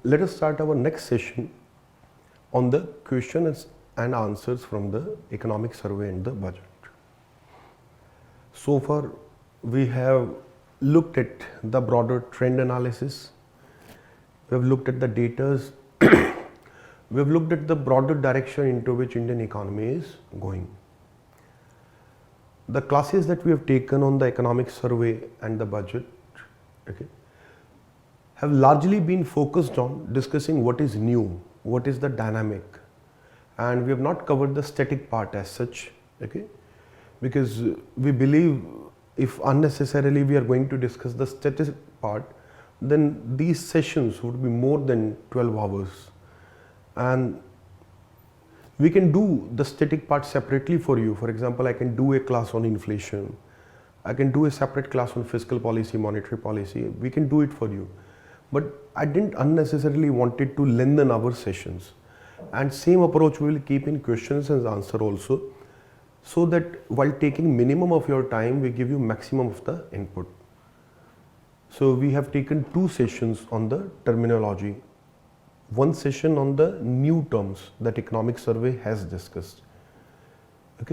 let us start our next session on the questions and answers from the economic survey and the budget. So far, we have looked at the broader trend analysis. We have looked at the data. We have looked at the broader direction into which Indian economy is going. The classes that we have taken on the economic survey and the budget, have largely been focused on discussing what is new, what is the dynamic, and we have not covered the static part as such, because we believe if unnecessarily we are going to discuss the static part, then these sessions would be more than 12 hours. And we can do the static part separately for you. For example, I can do a class on inflation. I can do a separate class on fiscal policy, monetary policy. We can do it for you. But I didn't unnecessarily wanted to lengthen our sessions. And same approach we will keep in questions and answer also, so that while taking minimum of your time, we give you maximum of the input. So we have taken 2 sessions on the terminology. 1 session on the new terms that economic survey has discussed.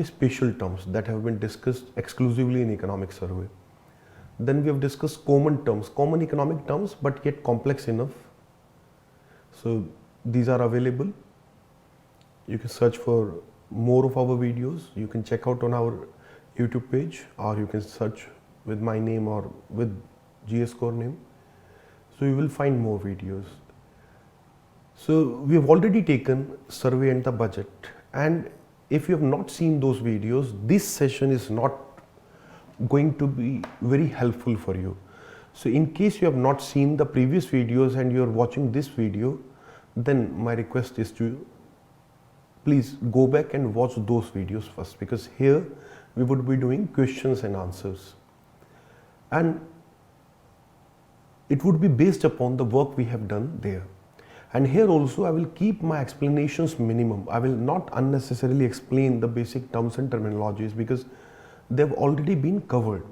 Special terms that have been discussed exclusively in economic survey. Then we have discussed common terms, common economic terms, but yet complex enough. So these are available. You can search for more of our videos. You can check out on our YouTube page, or you can search with my name or with GS Core name. So you will find more videos. So we have already taken survey and the budget, and if you have not seen those videos, this session is not going to be very helpful for you. So in case you have not seen the previous videos and you are watching this video, then my request is to please go back and watch those videos first, because here we would be doing questions and answers, and it would be based upon the work we have done there. And here also I will keep my explanations minimum. I will not unnecessarily explain the basic terms and terminologies because they have already been covered.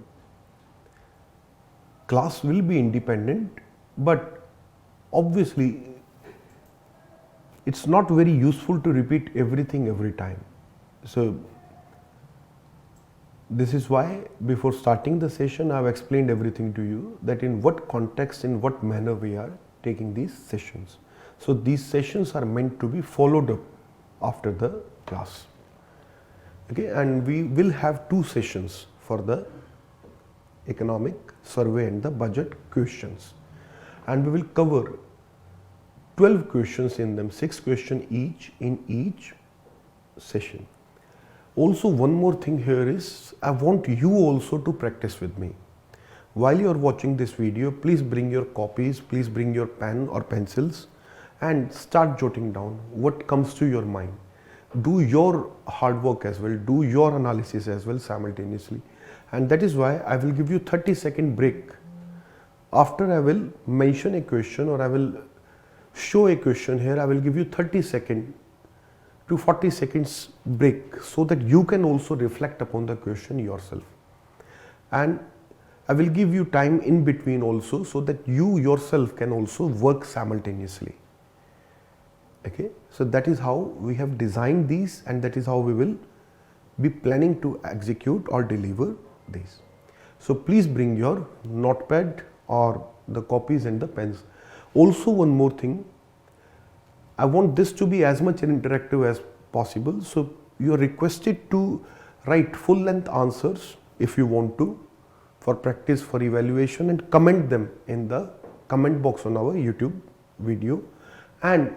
Class will be independent, but obviously it's not very useful to repeat everything every time. So this is why before starting the session I have explained everything to you, that in what context, in what manner we are taking these sessions. So these sessions are meant to be followed up after the class. And we will have 2 sessions for the economic survey and the budget questions. And we will cover 12 questions in them, 6 questions each in each session. Also, one more thing here is, I want you also to practice with me. While you are watching this video, please bring your copies, please bring your pen or pencils, and start jotting down what comes to your mind. Do your hard work as well, do your analysis as well simultaneously. And that is why I will give you 30-second break. After I will mention a question or I will show a question here, I will give you 30-second to 40 seconds break so that you can also reflect upon the question yourself. And I will give you time in between also so that you yourself can also work simultaneously. So that is how we have designed these, and that is how we will be planning to execute or deliver these. So please bring your notepad or the copies and the pens. Also, one more thing, I want this to be as much interactive as possible. So you are requested to write full length answers if you want to, for practice, for evaluation, and comment them in the comment box on our YouTube video. And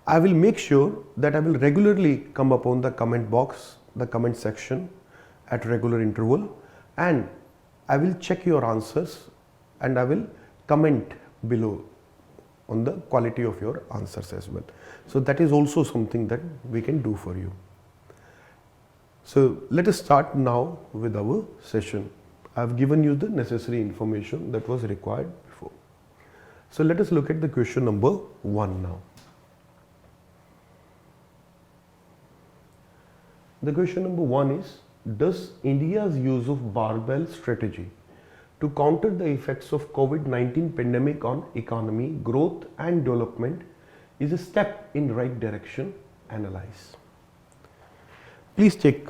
I will make sure that I will regularly come upon the comment box, the comment section at regular interval, and I will check your answers and I will comment below on the quality of your answers as well. So that is also something that we can do for you. So let us start now with our session. I have given you the necessary information that was required before. So let us look at the question number 1 now. The question number 1 is, does India's use of barbell strategy to counter the effects of COVID-19 pandemic on economy, growth and development is a step in right direction. Analyze. Please take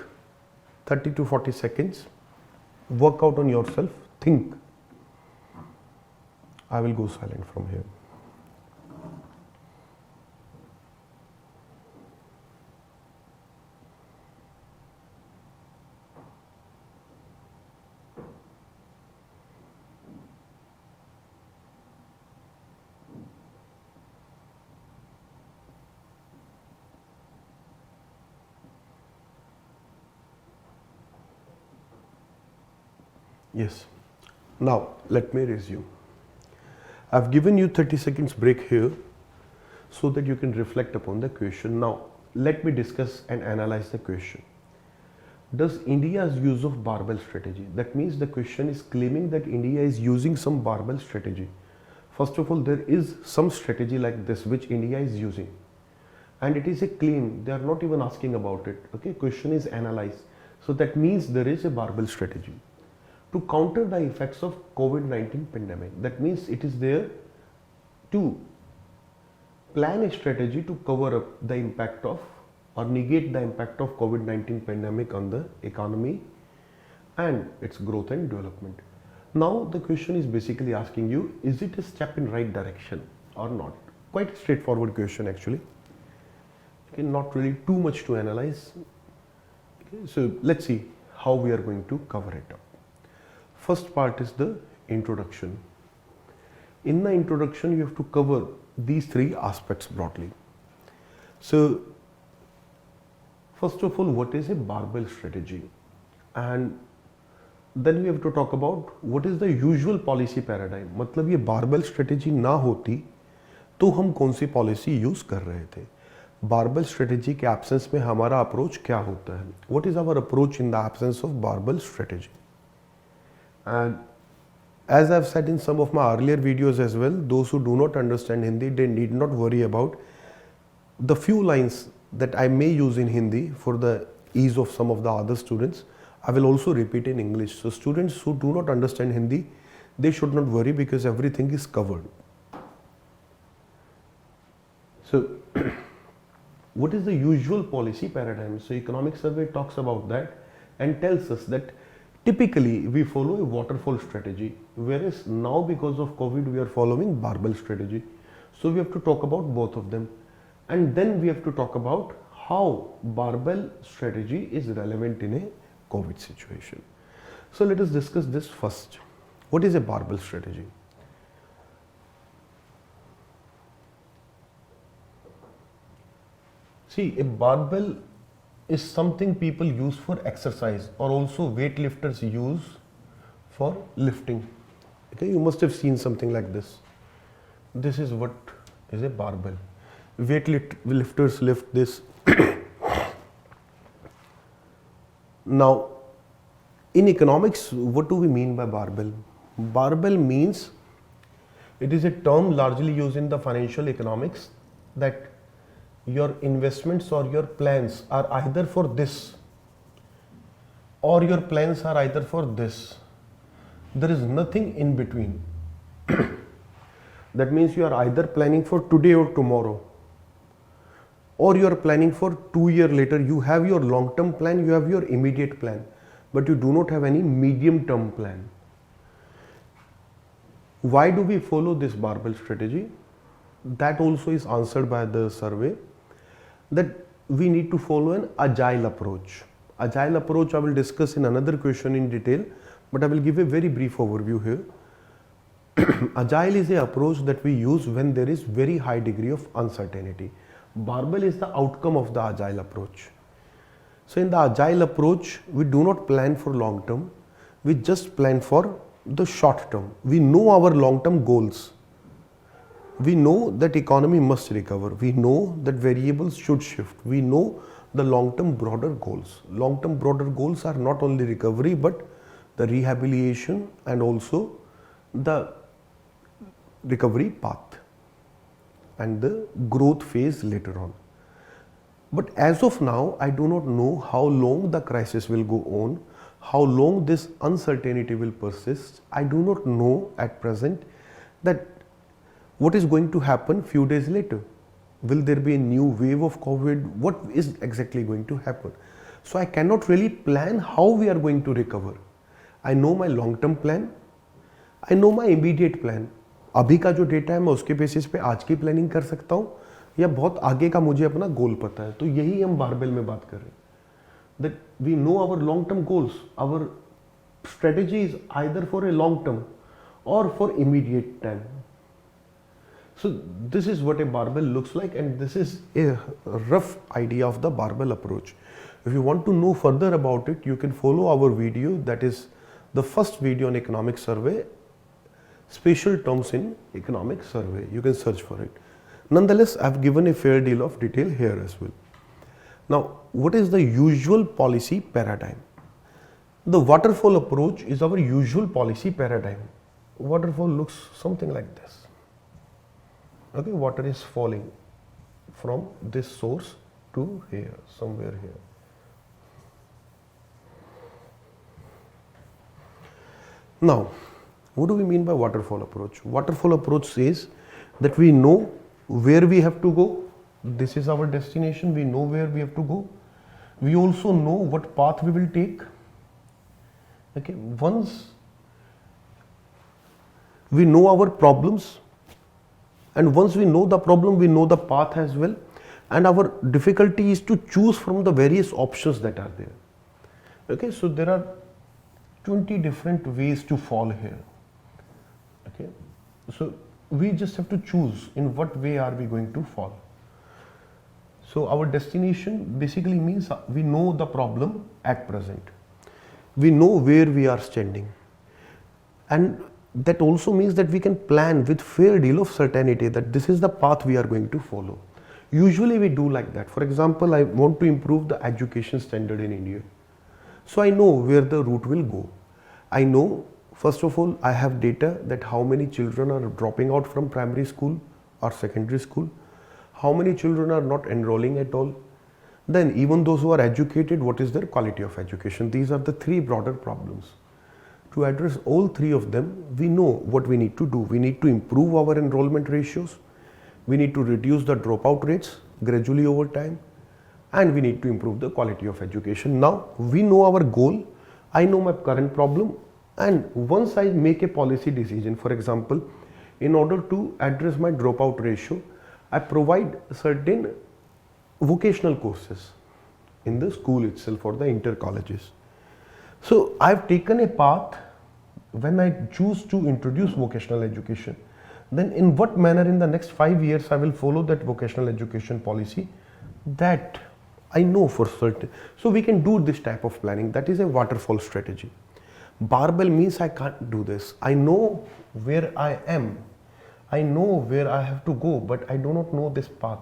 30 to 40 seconds, work out on yourself, think. I will go silent from here. Yes. Now let me resume. I've given you 30 seconds break here so that you can reflect upon the question. Now let me discuss and analyze the question. Does India's use of barbell strategy? That means the question is claiming that India is using some barbell strategy. First of all, there is some strategy like this which India is using, and it is a claim. They are not even asking about it. Okay, question is analyzed. So that means there is a barbell strategy to counter the effects of COVID-19 pandemic. That means it is there to plan a strategy to cover up the impact of or negate the impact of COVID-19 pandemic on the economy and its growth and development. Now the question is basically asking you, is it a step in right direction or not? Quite a straightforward question actually. Okay, not really too much to analyze. Okay, so let's see how we are going to cover it up. First part is the introduction. In the introduction, you have to cover these three aspects broadly. So, first of all, what is a barbell strategy? And then we have to talk about what is the usual policy paradigm. मतलब ये barbell strategy ना होती तो हम कौन सी policy use कर रहे थे? Barbell strategy के absence में हमारा approach क्या होता है? What is our approach in the absence of barbell strategy? And as I've said in some of my earlier videos as well, those who do not understand Hindi, they need not worry about the few lines that I may use in Hindi for the ease of some of the other students. I will also repeat in English. So students who do not understand Hindi, they should not worry because everything is covered. So what is the usual policy paradigm? So economic survey talks about that and tells us that typically we follow a waterfall strategy, whereas now because of COVID we are following barbell strategy. So we have to talk about both of them, and then we have to talk about how barbell strategy is relevant in a COVID situation. So let us discuss this first. What is a barbell strategy? See, a barbell is something people use for exercise, or also weightlifters use for lifting. Okay, you must have seen something like this. This is what is a barbell. Weightlifters lift this. Now, in economics, what do we mean by barbell? Barbell means it is a term largely used in the financial economics that your investments or your plans are either for this or your plans are either for this. There is nothing in between. That means you are either planning for today or tomorrow, or you are planning for 2 years later. You have your long-term plan, you have your immediate plan, but you do not have any medium-term plan. Why do we follow this barbell strategy? That also is answered by the survey, that we need to follow an agile approach. Agile approach I will discuss in another question in detail, but I will give a very brief overview here. Agile is a approach that we use when there is very high degree of uncertainty. Barbell is the outcome of the agile approach. So in the agile approach, we do not plan for long term, we just plan for the short term. We know our long term goals. We know that economy must recover. We know that variables should shift. We know the long-term broader goals. Long-term broader goals are not only recovery but the rehabilitation and also the recovery path and the growth phase later on. But as of now, I do not know how long the crisis will go on, How long this uncertainty will persist, I do not know at present that what is going to happen few days later. Will there be a new wave of COVID? What is exactly going to happen? So I cannot really plan how we are going to recover. I know my long-term plan. I know my immediate plan. अभी का जो data है मैं उसके basis पे आज की planning कर सकता हूँ या बहुत आगे का मुझे अपना गोल पता है. तो यही हम बारबेल में बात कर रहे हैं. That we know our long-term goals. Our strategy is either for a long-term or for immediate time. So this is what a barbell looks like, and this is a rough idea of the barbell approach. If you want to know further about it, you can follow our video, that is the first video on economic survey, special terms in economic survey. You can search for it. Nonetheless, I have given a fair deal of detail here as well. Now, what is the usual policy paradigm? The waterfall approach is our usual policy paradigm. Waterfall looks something like this. Okay, water is falling from this source to here, somewhere here. Now, what do we mean by waterfall approach? Waterfall approach says that we know where we have to go. This is our destination. We know where we have to go. We also know what path we will take. Okay, once we know our problems, and once we know the problem, we know the path as well. And our difficulty is to choose from the various options that are there. Okay, so there are 20 different ways to fall here. Okay, so we just have to choose in what way are we going to fall. So our destination basically means we know the problem at present. We know where we are standing. And that also means that we can plan with fair deal of certainty that this is the path we are going to follow. Usually we do like that. For example, I want to improve the education standard in India. So I know where the route will go. I know, first of all, I have data that how many children are dropping out from primary school or secondary school. How many children are not enrolling at all? Then even those who are educated, what is their quality of education? These are the three broader problems. To address all three of them, we know what we need to do. We need to improve our enrollment ratios. We need to reduce the dropout rates gradually over time. And we need to improve the quality of education. Now, we know our goal. I know my current problem. And once I make a policy decision, for example, in order to address my dropout ratio, I provide certain vocational courses in the school itself or the inter colleges. So I have taken a path. When I choose to introduce vocational education, then in what manner in the next 5 years I will follow that vocational education policy, that I know for certain. So we can do this type of planning. That is a waterfall strategy. Barbell means I can't do this. I know where I am. I know where I have to go, but I do not know this path.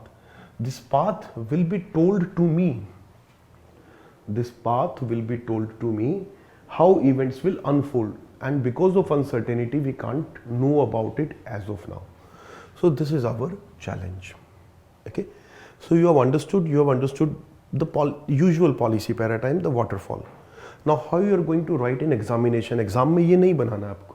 This path will be told to me. This path will be told to me how events will unfold. And because of uncertainty, we can't know about it as of now. So this is our challenge. Okay. So you have understood the usual policy paradigm, the waterfall. Now how you are going to write an examination? Exam में ये नहीं बनाना आपको.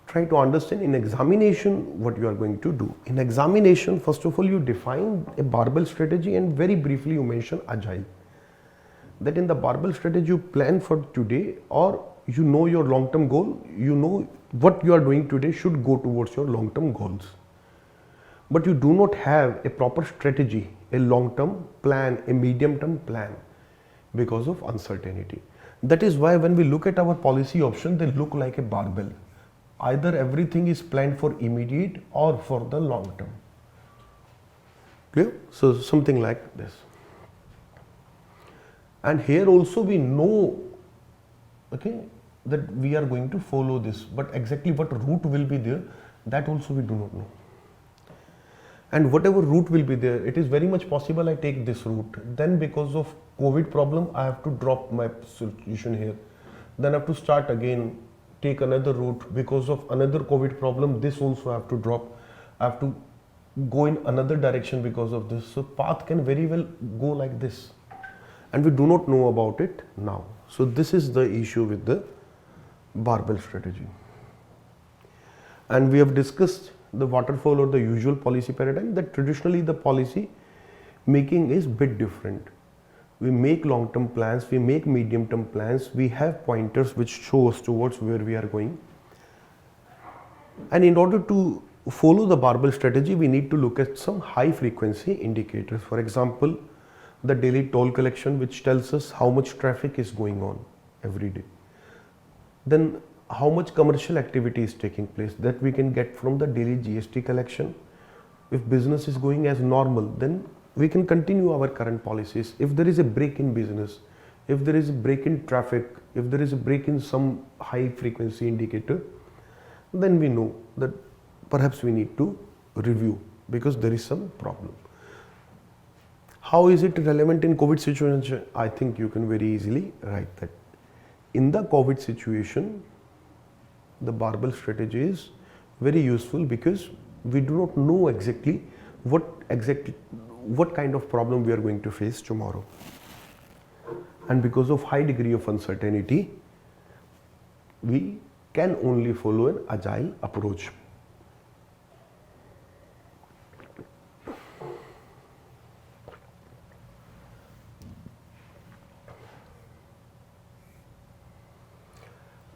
Try to understand in examination what you are going to do. In examination, first of all, you define a barbell strategy and very briefly you mention Agile. That in the barbell strategy you plan for today, or you know your long-term goal, you know what you are doing today should go towards your long-term goals. But you do not have a proper strategy, a long-term plan, a medium-term plan because of uncertainty. That is why when we look at our policy option, they look like a barbell. Either everything is planned for immediate or for the long term. Clear? So something like this. And here also we know, okay, that we are going to follow this, but exactly what route will be there, that also we do not know. And whatever route will be there, it is very much possible I take this route. Then because of COVID problem, I have to drop my solution here. Then I have to start again, take another route. Because of another COVID problem, this also I have to drop. I have to go in another direction because of this. So path can very well go like this. And we do not know about it now. So this is the issue with the barbell strategy. And we have discussed the waterfall or the usual policy paradigm, that traditionally the policy making is bit different. We make long-term plans, we make medium-term plans, we have pointers which show us towards where we are going. And in order to follow the barbell strategy, we need to look at some high frequency indicators. For example, the daily toll collection, which tells us how much traffic is going on every day. Then how much commercial activity is taking place, that we can get from the daily GST collection. If business is going as normal, then we can continue our current policies. If there is a break in business, if there is a break in traffic, if there is a break in some high frequency indicator, then we know that perhaps we need to review because there is some problem. How is it relevant in COVID situation? I think you can very easily write that. In the COVID situation, the barbell strategy is very useful because we do not know exactly what kind of problem we are going to face tomorrow. And because of high degree of uncertainty, we can only follow an agile approach.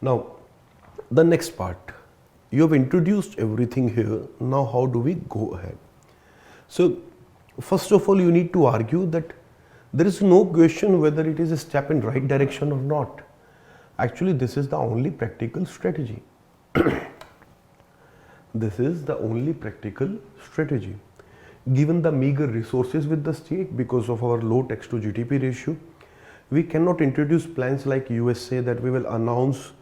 Now, the next part, you have introduced everything here. Now, how do we go ahead? So, first of all, you need to argue that there is no question whether it is a step in right direction or not. Actually, this is the only practical strategy. This is the only practical strategy. Given the meager resources with the state because of our low tax to GDP ratio, we cannot introduce plans like USA that we will announce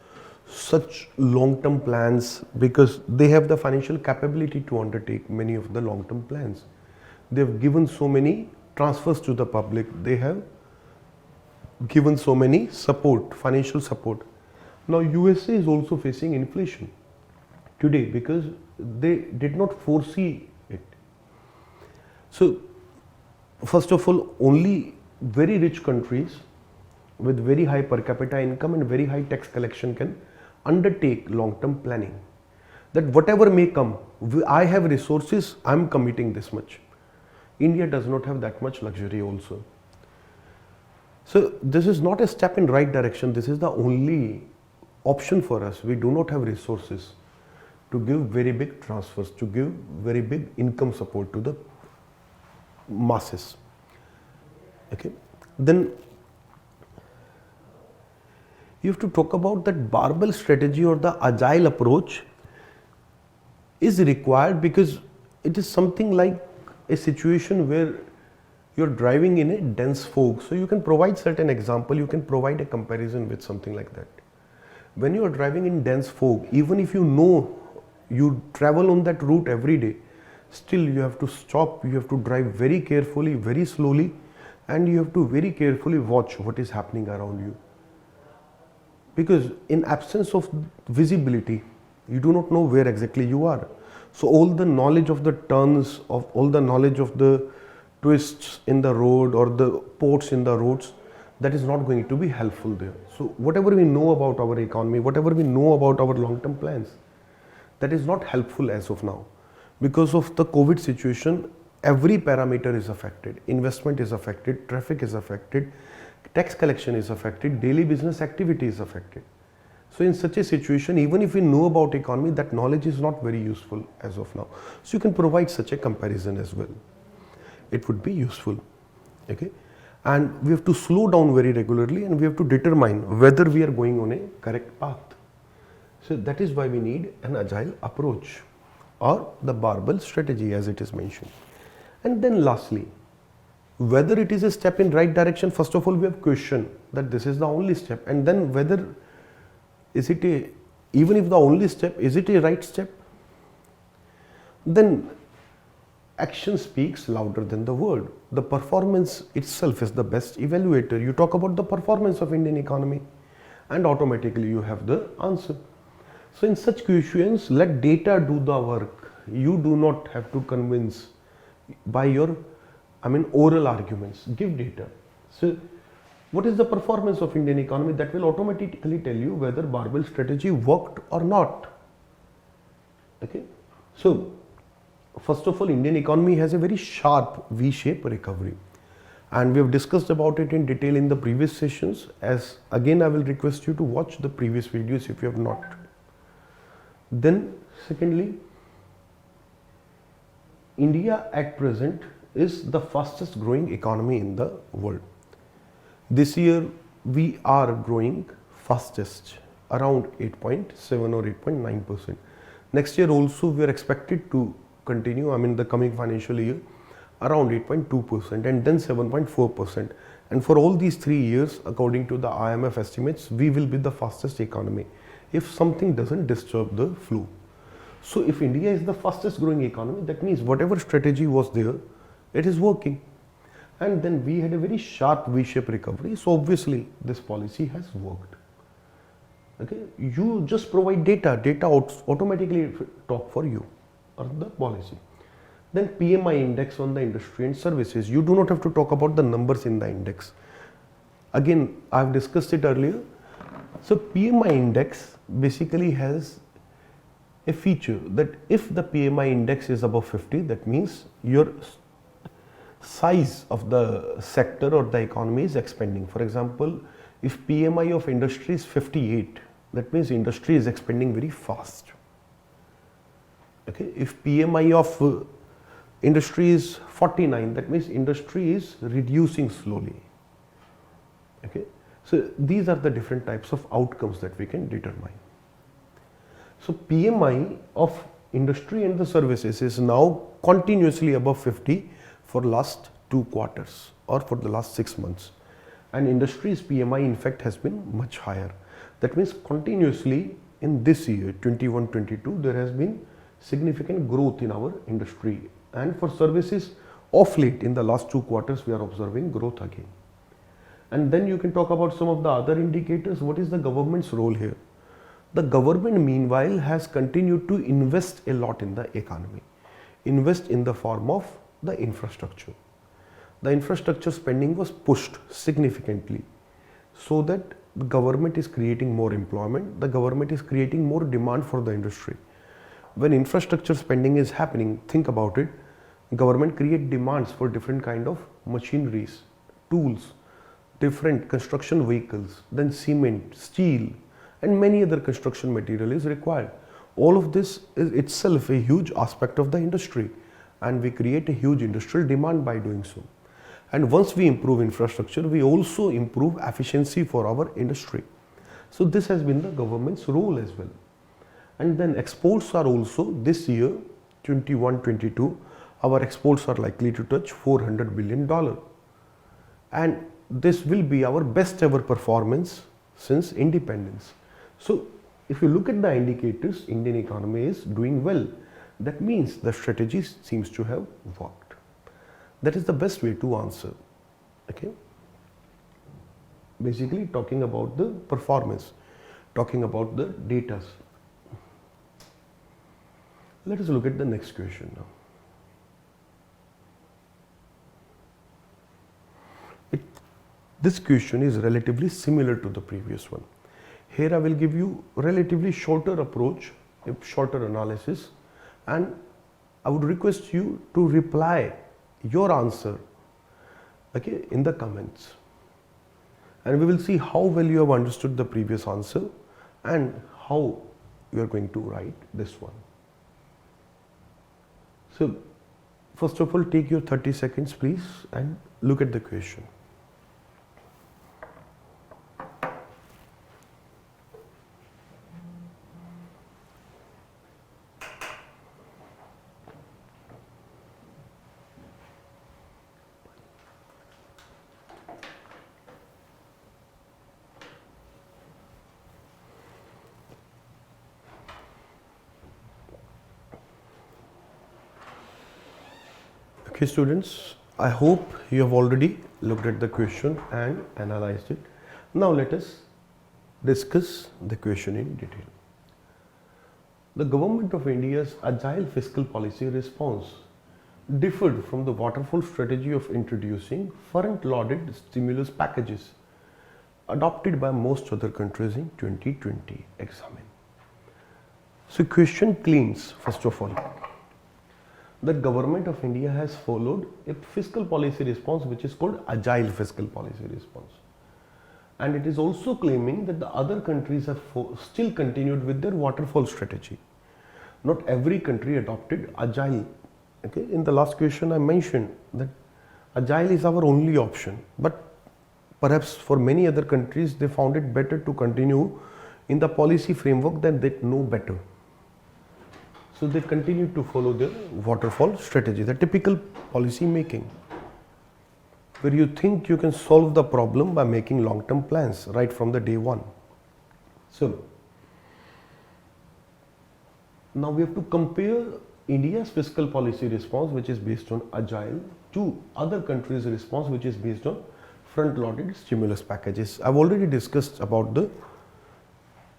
such long-term plans because they have the financial capability to undertake many of the long-term plans. They have given so many transfers to the public. They have given so many support, financial support. Now USA is also facing inflation today because they did not foresee it. So first of all, only very rich countries with very high per capita income and very high tax collection can undertake long-term planning. That whatever may come, I have resources, I am committing this much. India does not have that much luxury also. So this is not a step in right direction. This is the only option for us. We do not have resources to give very big transfers, to give very big income support to the masses. Okay. Then you have to talk about that barbell strategy or the agile approach is required because it is something like a situation where you're driving in a dense fog. So you can provide certain example, you can provide a comparison with something like that. When you are driving in dense fog, even if you know you travel on that route every day, still you have to stop, you have to drive very carefully, very slowly, and you have to very carefully watch what is happening around you. Because in absence of visibility, you do not know where exactly you are. So all the knowledge of the turns, of all the knowledge of the twists in the road or the ports in the roads, that is not going to be helpful there. So whatever we know about our economy, whatever we know about our long-term plans, that is not helpful as of now. Because of the COVID situation, every parameter is affected. Investment is affected, traffic is affected, tax collection is affected, daily business activity is affected. So in such a situation, even if we know about economy, that knowledge is not very useful as of now. So you can provide such a comparison as well. It would be useful. Okay. And we have to slow down very regularly and we have to determine whether we are going on a correct path. So that is why we need an agile approach or the barbell strategy as it is mentioned. And then lastly, whether it is a step in right direction, first of all we have questioned that this is the only step, and then whether is it a, even if the only step, is it a right step? Then action speaks louder than the word. The performance itself is the best evaluator. You talk about the performance of Indian economy and automatically you have the answer. So in such questions, let data do the work. You do not have to convince by your oral arguments. Give data. So What is the performance of Indian economy? That will automatically tell you whether barbell strategy worked or not. Okay. So first of all, Indian economy has a very sharp V-shaped recovery, and we have discussed about it in detail in the previous sessions. As again, I will request you to watch the previous videos if you have not. Then secondly, India at present is the fastest growing economy in the world. This year we are growing fastest, around 8.7 or 8.9%. Next year also we are expected to continue, the coming financial year, around 8.2% and then 7.4%. And for all these 3 years, according to the IMF estimates, we will be the fastest economy if something doesn't disturb the flow. So if India is the fastest growing economy, that means whatever strategy was there, it is working. And then we had a very sharp V-shaped recovery. So obviously this policy has worked. Okay, you just provide data automatically talk for you or the policy. Then Pmi Index on the industry and services. You do not have to talk about the numbers in the index. Again, I have discussed it earlier. So Pmi Index basically has a feature that if the Pmi Index is above 50, that means your size of the sector or the economy is expanding. For example, if PMI of industry is 58, that means industry is expanding very fast. Okay, if PMI of industry is 49, that means industry is reducing slowly. Okay, so these are the different types of outcomes that we can determine. So PMI of industry and the services is now continuously above 50 for last 2 quarters or for the last 6 months, and industry's PMI in fact has been much higher. That means continuously in this year 21-22 there has been significant growth in our industry, and for services of late in the last 2 quarters we are observing growth again. And then you can talk about some of the other indicators. What is the government's role here? The government meanwhile has continued to invest a lot in the economy, invest in the form of the infrastructure. The infrastructure spending was pushed significantly so that the government is creating more employment, the government is creating more demand for the industry. When infrastructure spending is happening, think about it, government create demands for different kind of machineries, tools, different construction vehicles, then cement, steel and many other construction material is required. All of this is itself a huge aspect of the industry, and we create a huge industrial demand by doing so. And once we improve infrastructure, we also improve efficiency for our industry. So this has been the government's role as well. And then exports are also this year 21-22, our exports are likely to touch $400 billion, and this will be our best ever performance since independence. So if you look at the indicators, Indian economy is doing well. That means the strategy seems to have worked. That is the best way to answer. Okay, basically talking about the performance, talking about the data. Let us look at the next question now. This question is relatively similar to the previous one. Here I will give you relatively shorter approach, a shorter analysis, and I would request you to reply your answer, okay, in the comments, and we will see how well you have understood the previous answer and how you are going to write this one. So first of all, take your 30 seconds please and look at the question. Okay students, I hope you have already looked at the question and analyzed it. Now let us discuss the question in detail. The Government of India's Agile fiscal policy response differed from the Waterfall strategy of introducing front-loaded stimulus packages adopted by most other countries in 2020 examine. So question claims, first of all, that government of India has followed a fiscal policy response which is called Agile fiscal policy response. And it is also claiming that the other countries have still continued with their waterfall strategy. Not every country adopted Agile. Okay? In the last question I mentioned that Agile is our only option, but perhaps for many other countries they found it better to continue in the policy framework that they know better. So they continue to follow their waterfall strategy, the typical policy making, where you think you can solve the problem by making long-term plans right from the day one. So now we have to compare India's fiscal policy response, which is based on Agile, to other countries' response, which is based on front-loaded stimulus packages. I've already discussed about the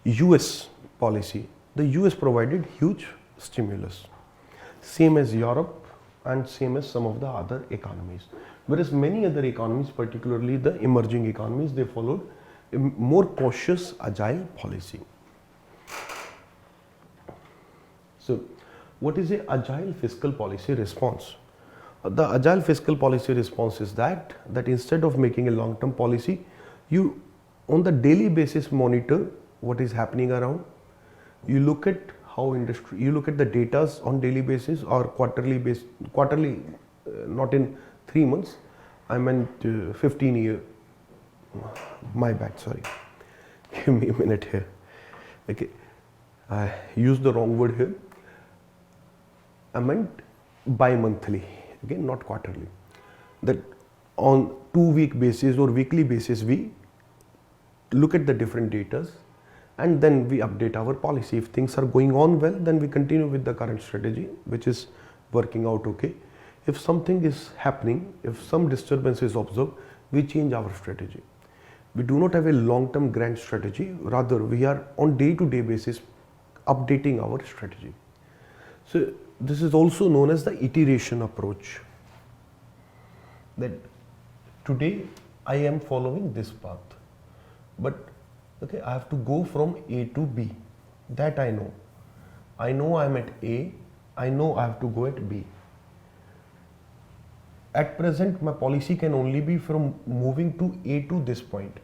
US policy. The US provided huge stimulus, same as Europe and same as some of the other economies. Whereas many other economies, particularly the emerging economies, they followed a more cautious Agile policy. So, what is a Agile fiscal policy response? The Agile fiscal policy response is that instead of making a long-term policy, you on the daily basis monitor what is happening around. You look at how industry, you look at the data on daily basis or quarterly, not in 3 months, I meant 15 year, my bad, sorry, give me a minute here, okay, I used the wrong word here, I meant bi-monthly, okay, not quarterly, that on 2-week basis or weekly basis we look at the different data and then we update our policy. If things are going on well, then we continue with the current strategy, which is working out okay. If something is happening, if some disturbance is observed, we change our strategy. We do not have a long-term grand strategy, rather we are on day-to-day basis updating our strategy. So this is also known as the iteration approach, that today I am following this path, but okay, I have to go from A to B, that I know. I know I am at A, I know I have to go at B. At present, my policy can only be from moving to A to this point.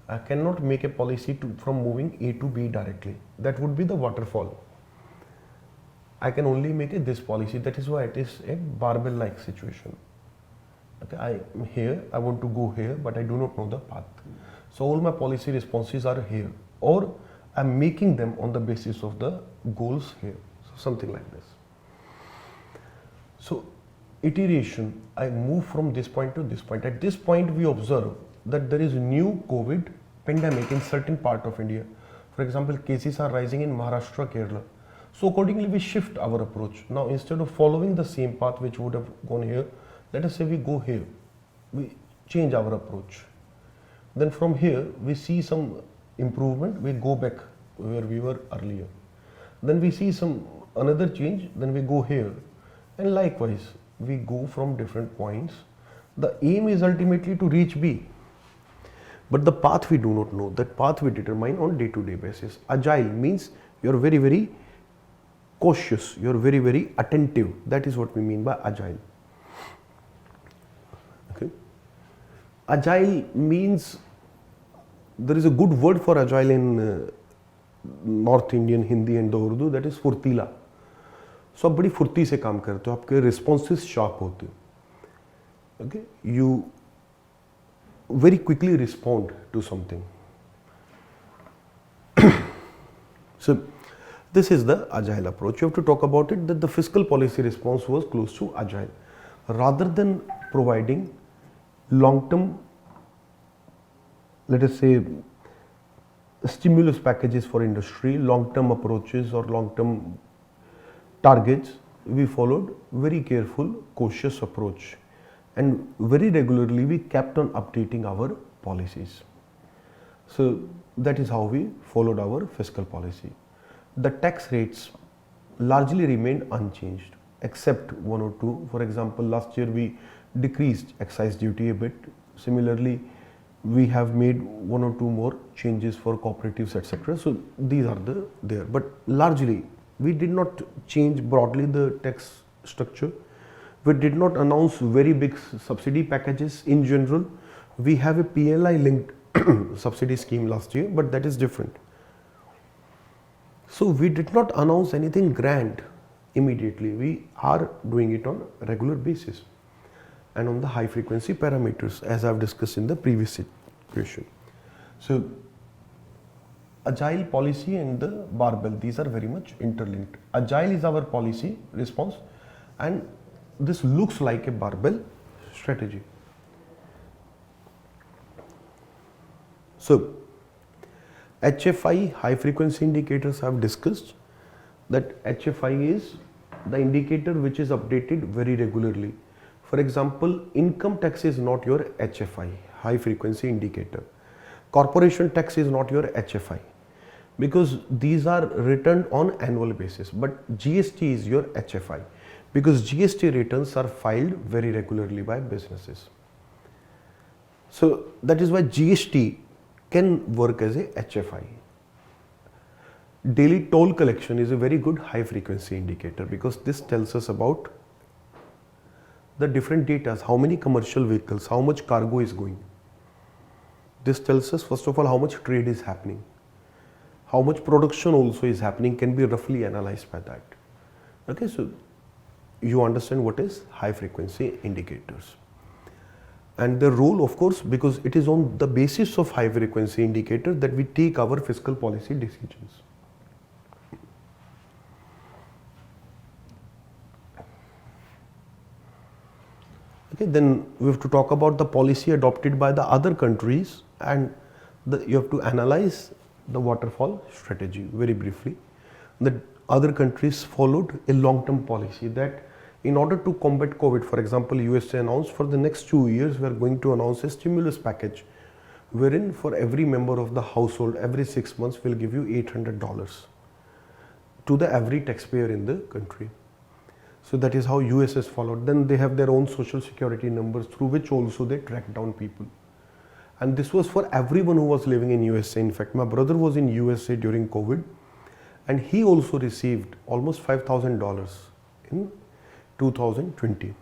I cannot make a policy from moving A to B directly. That would be the waterfall. I can only make this policy. That is why it is a barbell-like situation. Okay, I am here, I want to go here, but I do not know the path. So all my policy responses are here, or I am making them on the basis of the goals here. So something like this. So iteration, I move from this point to this point. At this point we observe that there is new COVID pandemic in certain part of India. For example, cases are rising in Maharashtra, Kerala. So accordingly we shift our approach. Now instead of following the same path which would have gone here, let us say we go here. We change our approach. Then from here we see some improvement, we go back where we were earlier. Then we see some another change, then we go here. And likewise, we go from different points. The aim is ultimately to reach B. But the path we do not know. That path we determine on day-to-day basis. Agile means you are very, very cautious. You are very, very attentive. That is what we mean by agile. Okay. Agile means, there is a good word for agile in North Indian Hindi and the Urdu, that is फुर्तीला. So आप बड़ी फुर्ती से काम करते हो, आपके responses sharp होते हो. Okay, you very quickly respond to something. So this is the agile approach. You have to talk about it, that the fiscal policy response was close to agile. Rather than providing long-term, let us say, stimulus packages for industry, long-term approaches or long-term targets, we followed very careful, cautious approach, and very regularly we kept on updating our policies. So that is how we followed our fiscal policy. The tax rates largely remained unchanged except one or two. For example, last year we decreased excise duty a bit. Similarly, we have made one or two more changes for cooperatives, etc. So these are there, but largely we did not change broadly the tax structure. We did not announce very big subsidy packages in general. We have a PLI linked subsidy scheme last year, but that is different. So we did not announce anything grand immediately. We are doing it on a regular basis and on the high frequency parameters, as I've discussed in the previous question. So Agile policy and the barbell, these are very much interlinked. Agile is our policy response, and this looks like a barbell strategy. So HFI, high frequency indicators, I have discussed that HFI is the indicator which is updated very regularly. For example, income tax is not your HFI, high frequency indicator. Corporation tax is not your HFI, because these are returned on annual basis. But GST is your HFI, because GST returns are filed very regularly by businesses. So that is why GST can work as a HFI. Daily toll collection is a very good high frequency indicator, because this tells us about the different data, how many commercial vehicles, how much cargo is going. This tells us first of all how much trade is happening, how much production also is happening, can be roughly analyzed by that. Okay, so you understand what is high frequency indicators. And the role, of course, because it is on the basis of high frequency indicator that we take our fiscal policy decisions. Okay, then we have to talk about the policy adopted by the other countries, and you have to analyze the waterfall strategy very briefly. The other countries followed a long-term policy that in order to combat COVID, for example, USA announced for the next 2 years we are going to announce a stimulus package wherein for every member of the household every 6 months we'll give you $800 to the every taxpayer in the country. So that is how US has followed. Then they have their own social security numbers through which also they track down people. And this was for everyone who was living in USA. In fact, my brother was in USA during COVID and he also received almost $5,000 in 2020.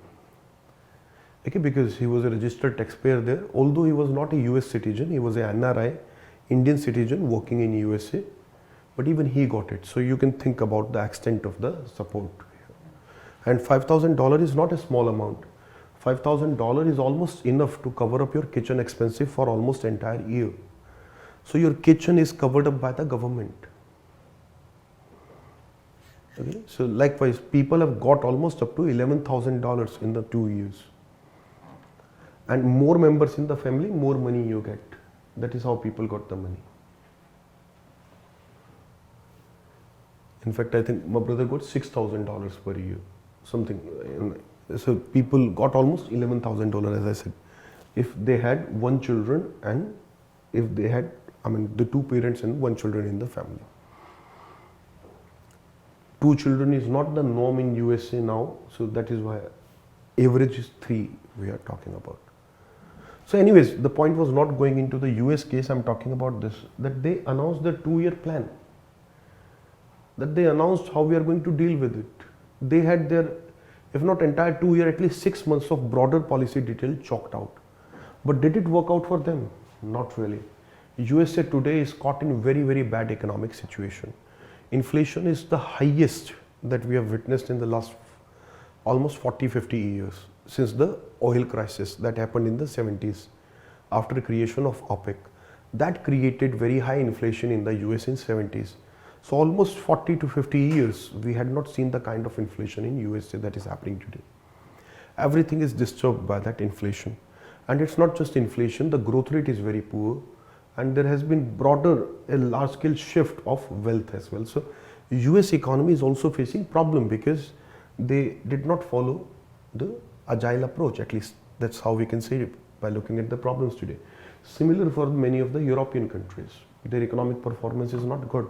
Okay, because he was a registered taxpayer there. Although he was not a US citizen, he was a NRI, Indian citizen working in USA, but even he got it. So you can think about the extent of the support. And $5,000 is not a small amount. $5,000 is almost enough to cover up your kitchen expenses for almost entire year. So your kitchen is covered up by the government. Okay. So likewise, people have got almost up to $11,000 in the 2 years. And more members in the family, more money you get. That is how people got the money. In fact, I think my brother got $6,000 per year. Something. So people got almost $11,000, as I said, if they had one children and if they had, the two parents and one children in the family. 2 children is not the norm in USA now, so that is why average is 3 we are talking about. So anyways, the point was not going into the US case, I'm talking about this, that they announced the 2-year plan, that they announced how we are going to deal with it. They had their, if not entire 2 year, at least 6 months of broader policy detail chalked out. But did it work out for them? Not really. USA today is caught in very, very bad economic situation. Inflation is the highest that we have witnessed in the last almost 40-50 years since the oil crisis that happened in the 70s after creation of OPEC. That created very high inflation in the US in 70s. So almost 40 to 50 years we had not seen the kind of inflation in USA that is happening today. Everything is disturbed by that inflation. And it's not just inflation, the growth rate is very poor. And there has been broader, a large scale shift of wealth as well. So US economy is also facing problem because they did not follow the agile approach, at least that's how we can say it by looking at the problems today. Similar for many of the European countries, their economic performance is not good.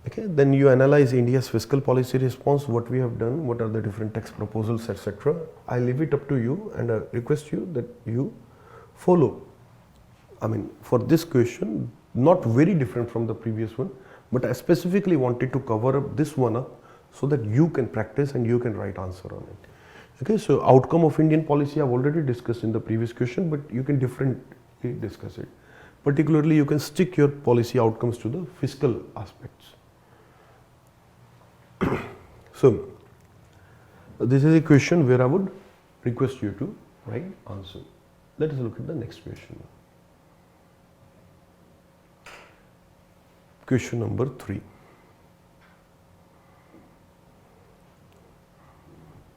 Okay, then you analyze India's fiscal policy response, what we have done, what are the different tax proposals, etc. I leave it up to you and I request you that you follow. I mean, for this question, not very different from the previous one, but I specifically wanted to cover up this one up so that you can practice and you can write answer on it. Okay, so outcome of Indian policy I've already discussed in the previous question, but you can differently discuss it. Particularly, you can stick your policy outcomes to the fiscal aspects. So, this is a question where I would request you to write answer. Let us look at the next question. Question number 3.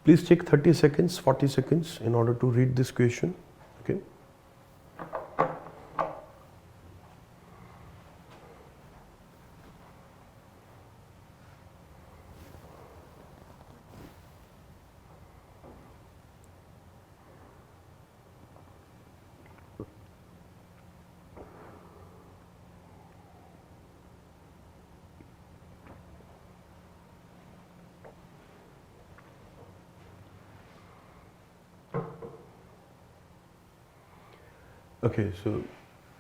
Please take 30 seconds, 40 seconds in order to read this question. Okay. Okay, so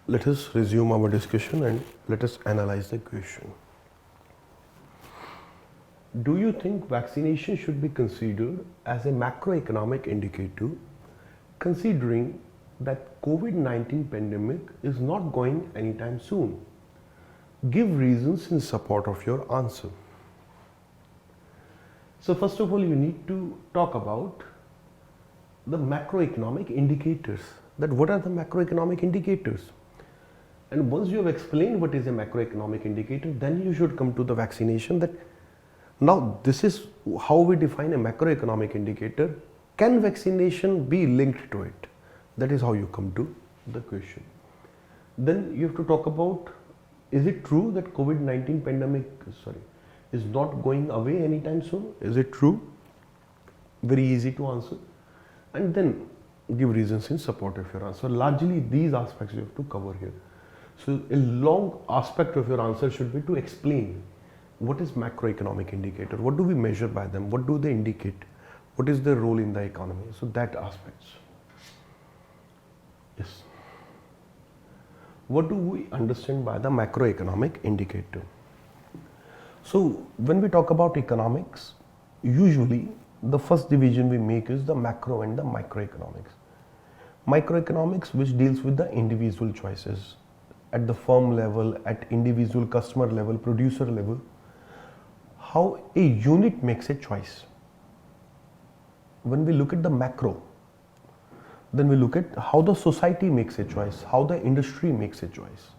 let us resume our discussion and let us analyze the question. Do you think vaccination should be considered as a macroeconomic indicator, considering that COVID-19 pandemic is not going anytime soon? Give reasons in support of your answer. So first of all, you need to talk about the macroeconomic indicators. That what are the macroeconomic indicators? And once you have explained what is a macroeconomic indicator, then you should come to the vaccination. That now this is how we define a macroeconomic indicator. Can vaccination be linked to it? That is how you come to the question. Then you have to talk about, is it true that COVID-19 pandemic is not going away anytime soon? Is it true? Very easy to answer. And then give reasons in support of your answer. Largely these aspects you have to cover here. So a long aspect of your answer should be to explain what is macroeconomic indicator, what do we measure by them, what do they indicate, what is their role in the economy. So that aspects. Yes. What do we understand by the macroeconomic indicator? So when we talk about economics, usually the first division we make is the macro and the microeconomics. Microeconomics, which deals with the individual choices at the firm level, at individual customer level, producer level, how a unit makes a choice. When we look at the macro, then we look at how the society makes a choice, how the industry makes a choice.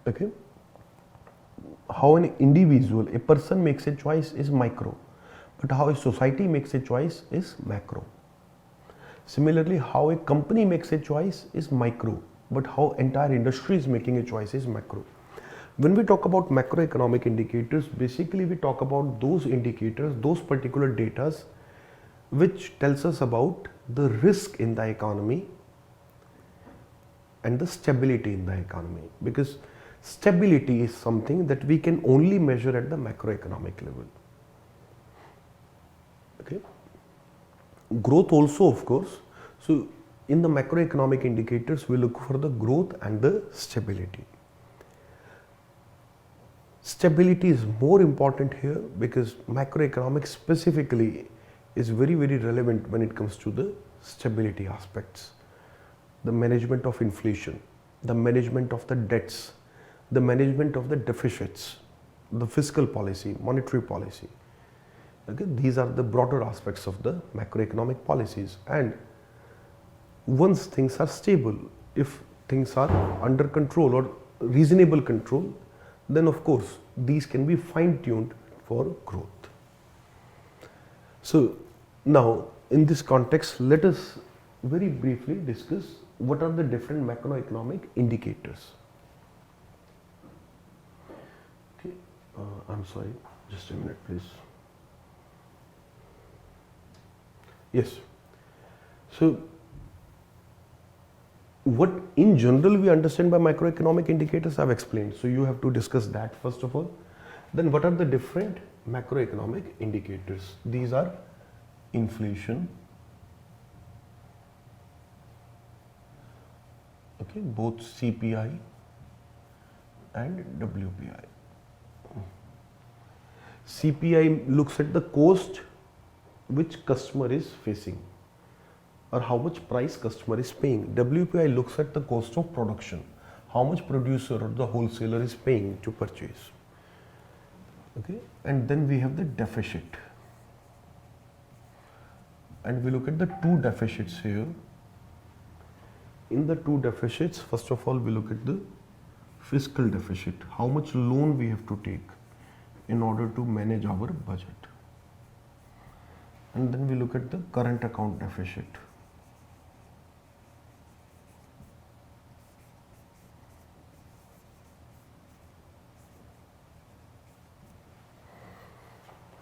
Okay? How an individual, a person makes a choice is micro, but how a society makes a choice is macro. Similarly, how a company makes a choice is micro, but how entire industry is making a choice is macro. When we talk about macroeconomic indicators, basically we talk about those indicators, those particular data which tells us about the risk in the economy and the stability in the economy, because stability is something that we can only measure at the macroeconomic level. Okay. Growth also, of course. So in the macroeconomic indicators, we look for the growth and the stability. Stability is more important here because macroeconomics specifically is very, very relevant when it comes to the stability aspects. The management of inflation, the management of the debts, the management of the deficits, the fiscal policy, monetary policy. Okay, these are the broader aspects of the macroeconomic policies. And once things are stable, if things are under control or reasonable control, then of course these can be fine-tuned for growth. So now in this context, let us very briefly discuss what are the different macroeconomic indicators. Okay, I'm sorry, just a minute please. Yes. So what in general we understand by macroeconomic indicators, I've explained. So you have to discuss that first of all. Then what are the different macroeconomic indicators? These are inflation, okay, both CPI and WPI. CPI looks at the cost which customer is facing or how much price customer is paying. WPI looks at the cost of production, how much producer or the wholesaler is paying to purchase. Okay, and then we have the deficit, and we look at the two deficits here. In the two deficits, first of all we look at the fiscal deficit, how much loan we have to take in order to manage our budget, and then we look at the current account deficit.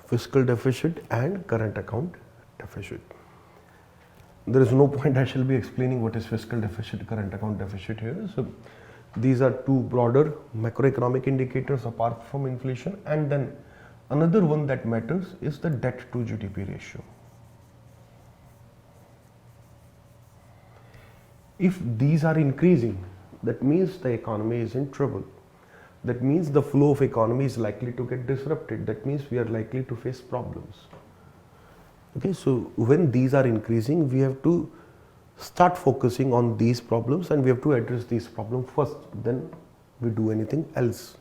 Fiscal deficit and current account deficit. There is no point I shall be explaining what is fiscal deficit, current account deficit here. So these are two broader macroeconomic indicators apart from inflation, and then another one that matters is the debt to GDP ratio. If these are increasing, that means the economy is in trouble. That means the flow of economy is likely to get disrupted. That means we are likely to face problems. Okay, so when these are increasing, we have to start focusing on these problems and we have to address these problems first, then we do anything else.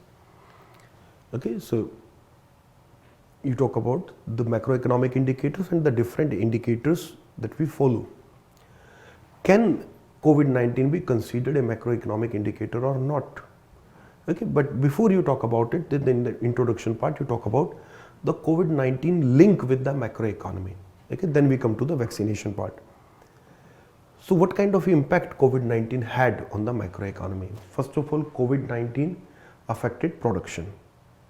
Okay, so you talk about the macroeconomic indicators and the different indicators that we follow. Can COVID-19 be considered a macroeconomic indicator or not? Okay, but before you talk about it, then in the introduction part, you talk about the COVID-19 link with the macroeconomy. Okay, then we come to the vaccination part. So what kind of impact COVID-19 had on the macroeconomy? First of all, COVID-19 affected production.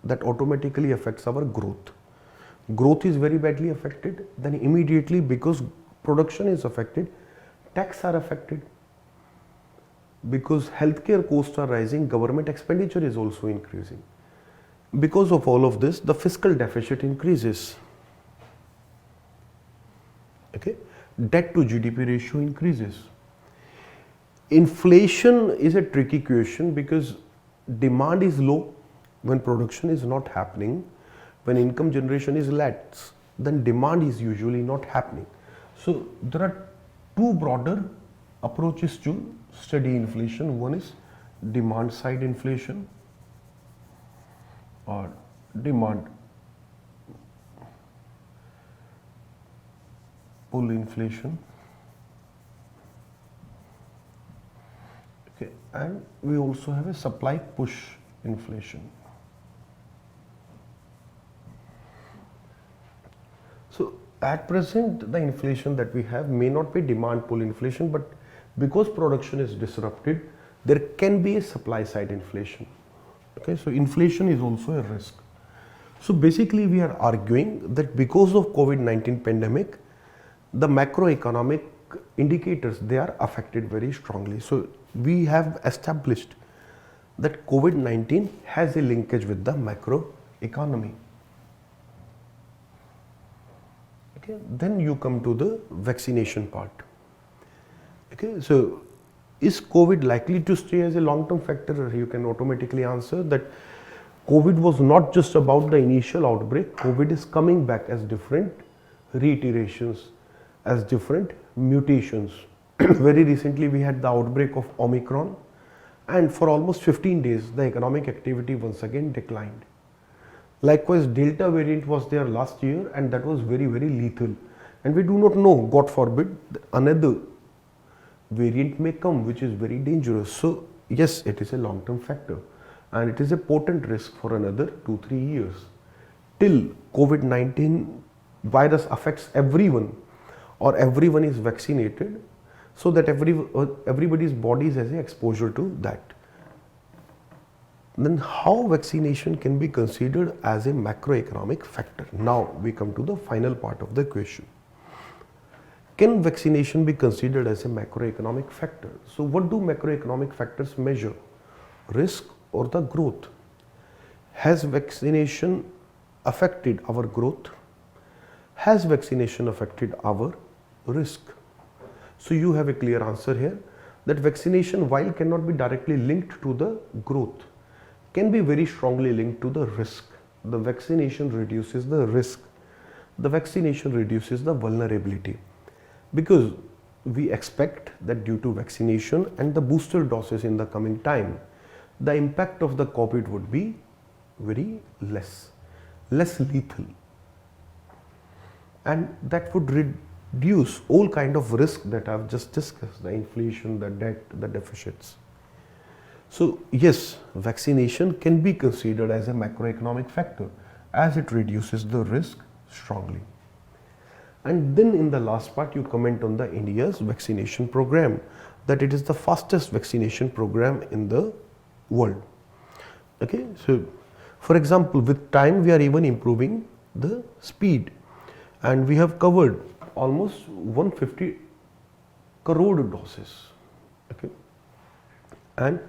That automatically affects our growth. Growth is very badly affected. Then immediately, because production is affected, tax are affected. Because healthcare costs are rising, government expenditure is also increasing. Because of all of this, the fiscal deficit increases. Okay, debt to GDP ratio increases. Inflation is a tricky question because demand is low when production is not happening. When income generation is less, then demand is usually not happening. So there are two broader approaches to study inflation. One is demand side inflation or demand pull inflation. Okay, and we also have a supply push inflation. So at present, the inflation that we have may not be demand pull inflation, but because production is disrupted, there can be a supply side inflation. Okay, so inflation is also a risk. So basically we are arguing that because of COVID-19 pandemic, the macroeconomic indicators, they are affected very strongly. So we have established that COVID-19 has a linkage with the macroeconomy. Okay, then you come to the vaccination part. Okay, so is COVID likely to stay as a long-term factor? You can automatically answer that COVID was not just about the initial outbreak. COVID is coming back as different reiterations, as different mutations. Very recently we had the outbreak of Omicron, and for almost 15 days the economic activity once again declined. Likewise, Delta variant was there last year and that was very, very lethal. And we do not know, God forbid, another variant may come which is very dangerous. So yes, it is a long-term factor and it is a potent risk for another 2-3 years till COVID-19 virus affects everyone or everyone is vaccinated, so that everybody's bodies has exposure to that. Then how vaccination can be considered as a macroeconomic factor? Now we come to the final part of the question. Can vaccination be considered as a macroeconomic factor? So what do macroeconomic factors measure? Risk or the growth? Has vaccination affected our growth? Has vaccination affected our risk? So you have a clear answer here that vaccination, while cannot be directly linked to the growth, can be very strongly linked to the risk. The vaccination reduces the risk. The vaccination reduces the vulnerability, because we expect that due to vaccination and the booster doses in the coming time, the impact of the COVID would be very less lethal, and that would reduce all kind of risk that I've just discussed, the inflation, the debt, the deficits. So yes, vaccination can be considered as a macroeconomic factor as it reduces the risk strongly. And then in the last part you comment on the India's vaccination program, that it is the fastest vaccination program in the world. Okay, so for example, with time we are even improving the speed, and we have covered almost 150 crore doses. Okay, and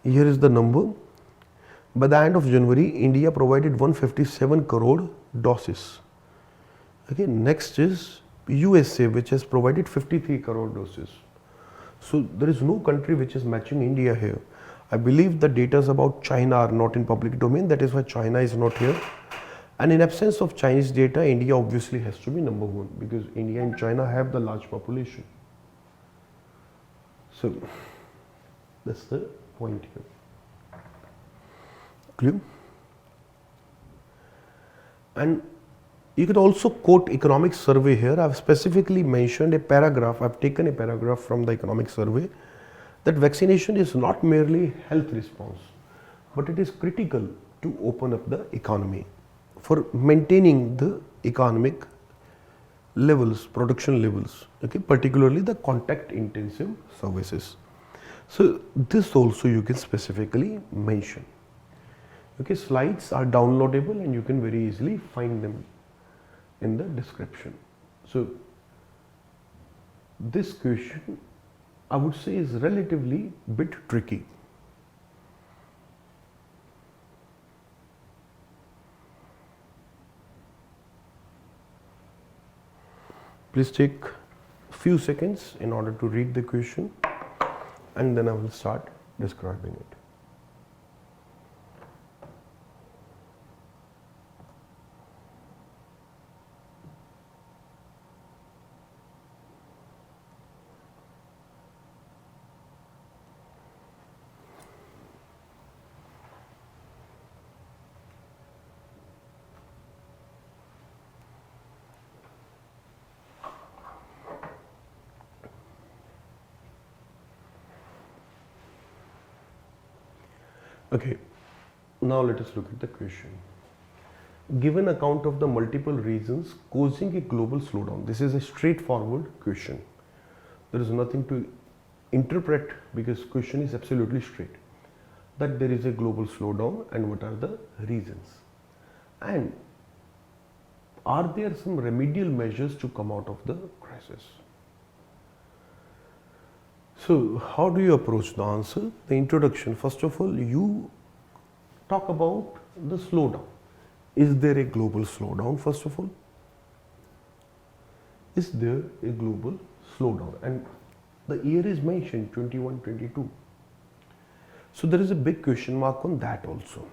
here is the number. By the end of January, India provided 157 crore doses. Okay, next is USA, which has provided 53 crore doses. So there is no country which is matching India here. I believe the data about China are not in public domain, that is why China is not here. And in absence of Chinese data, India obviously has to be number one, because India and China have the large population. So that's the point here. Clear? And you could also quote economic survey here. I've specifically mentioned a paragraph, I've taken a paragraph from the economic survey, that vaccination is not merely health response, but it is critical to open up the economy for maintaining the economic levels, production levels, okay, particularly the contact intensive services. So this also you can specifically mention. Okay, slides are downloadable and you can very easily find them in the description. So this question, I would say, is relatively bit tricky. Please take few seconds in order to read the question, and then I will start describing it. Okay, now let us look at the question. Give an account of the multiple reasons causing a global slowdown. This is a straightforward question. There is nothing to interpret, because question is absolutely straight. That there is a global slowdown and what are the reasons. And are there some remedial measures to come out of the crisis? So how do you approach the answer? The introduction, first of all, you talk about the slowdown. Is there a global slowdown, first of all? Is there a global slowdown? And the year is mentioned, 21-22. So there is a big question mark on that also.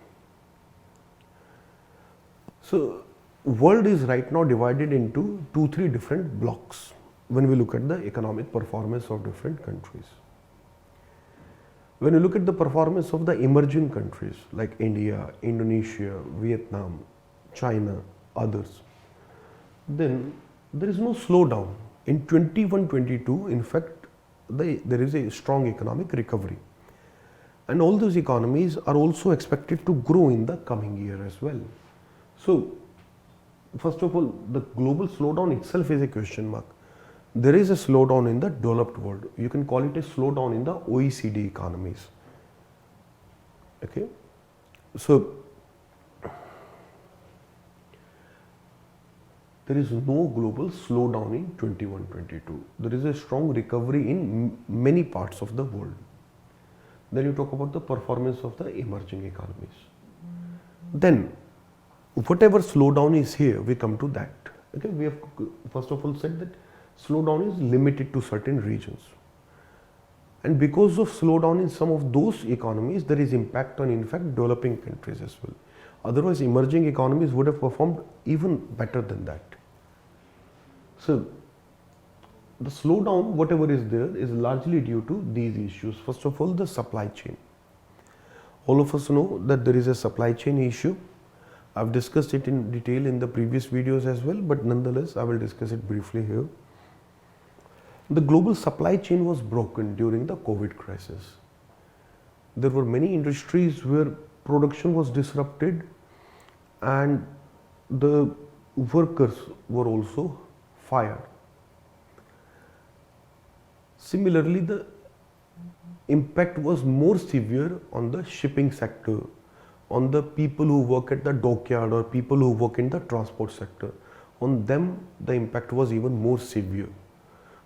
So world is right now divided into 2-3 different blocks when we look at the economic performance of different countries. When you look at the performance of the emerging countries like India, Indonesia, Vietnam, China, others, then there is no slowdown. In 21-22, in fact, there is a strong economic recovery. And all those economies are also expected to grow in the coming year as well. So, first of all, the global slowdown itself is a question mark. There is a slowdown in the developed world. You can call it a slowdown in the OECD economies. Okay. So there is no global slowdown in 21-22. There is a strong recovery in many parts of the world. Then you talk about the performance of the emerging economies. Then whatever slowdown is here, we come to that. Okay, we have first of all said that slowdown is limited to certain regions. And because of slowdown in some of those economies, there is impact on, in fact, developing countries as well. Otherwise, emerging economies would have performed even better than that. So, the slowdown, whatever is there, is largely due to these issues. First of all, the supply chain. All of us know that there is a supply chain issue. I've discussed it in detail in the previous videos as well, but nonetheless, I will discuss it briefly here. The global supply chain was broken during the COVID crisis. There were many industries where production was disrupted and the workers were also fired. Similarly, the impact was more severe on the shipping sector, on the people who work at the dockyard or people who work in the transport sector. On them, the impact was even more severe.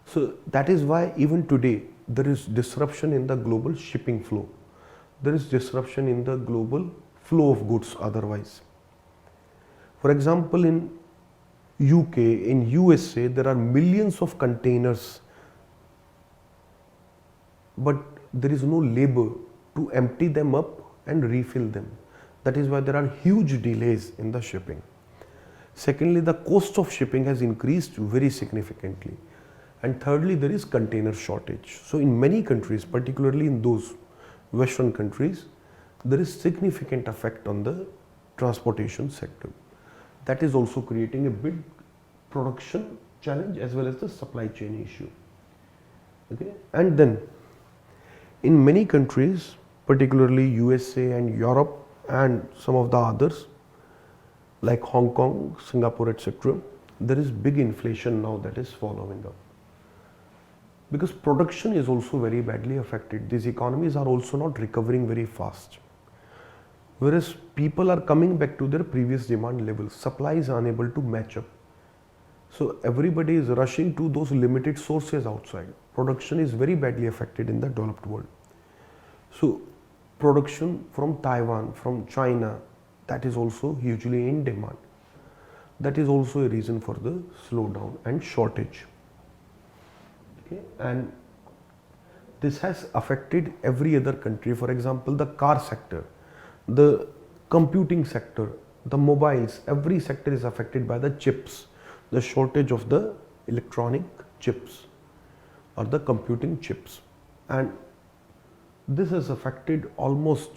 So that is why even today there is disruption in the global shipping flow. There is disruption in the global flow of goods otherwise. For example, in UK, in USA, there are millions of containers, but there is no labor to empty them up and refill them. That is why there are huge delays in the shipping. Secondly, the cost of shipping has increased very significantly. And thirdly, there is container shortage. So in many countries, particularly in those Western countries, there is significant effect on the transportation sector. That is also creating a big production challenge as well as the supply chain issue. Okay? And then in many countries, particularly USA and Europe and some of the others like Hong Kong, Singapore, etc., there is big inflation now that is following up. Because production is also very badly affected. These economies are also not recovering very fast. Whereas people are coming back to their previous demand levels, supply is unable to match up. So everybody is rushing to those limited sources outside. Production is very badly affected in the developed world. So production from Taiwan, from China, that is also hugely in demand. That is also a reason for the slowdown and shortage. Okay? And this has affected every other country. For example, the car sector, the computing sector, the mobiles, every sector is affected by the chips, the shortage of the electronic chips or the computing chips. And this has affected almost,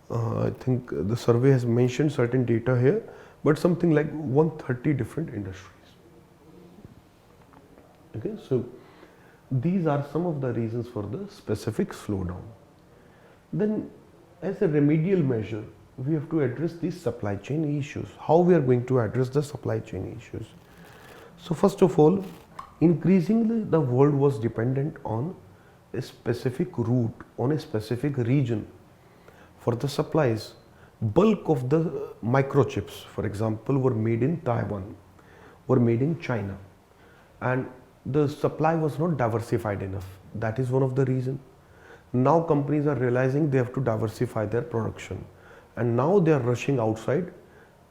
I think the survey has mentioned certain data here, but something like 130 different industries. Okay, so these are some of the reasons for the specific slowdown. Then as a remedial measure, we have to address these supply chain issues. How we are going to address the supply chain issues? So first of all, increasingly the world was dependent on a specific route, on a specific region for the supplies. Bulk of the microchips, for example, were made in Taiwan, were made in China, and the supply was not diversified enough. That is one of the reasons. Now companies are realizing they have to diversify their production, and now they are rushing outside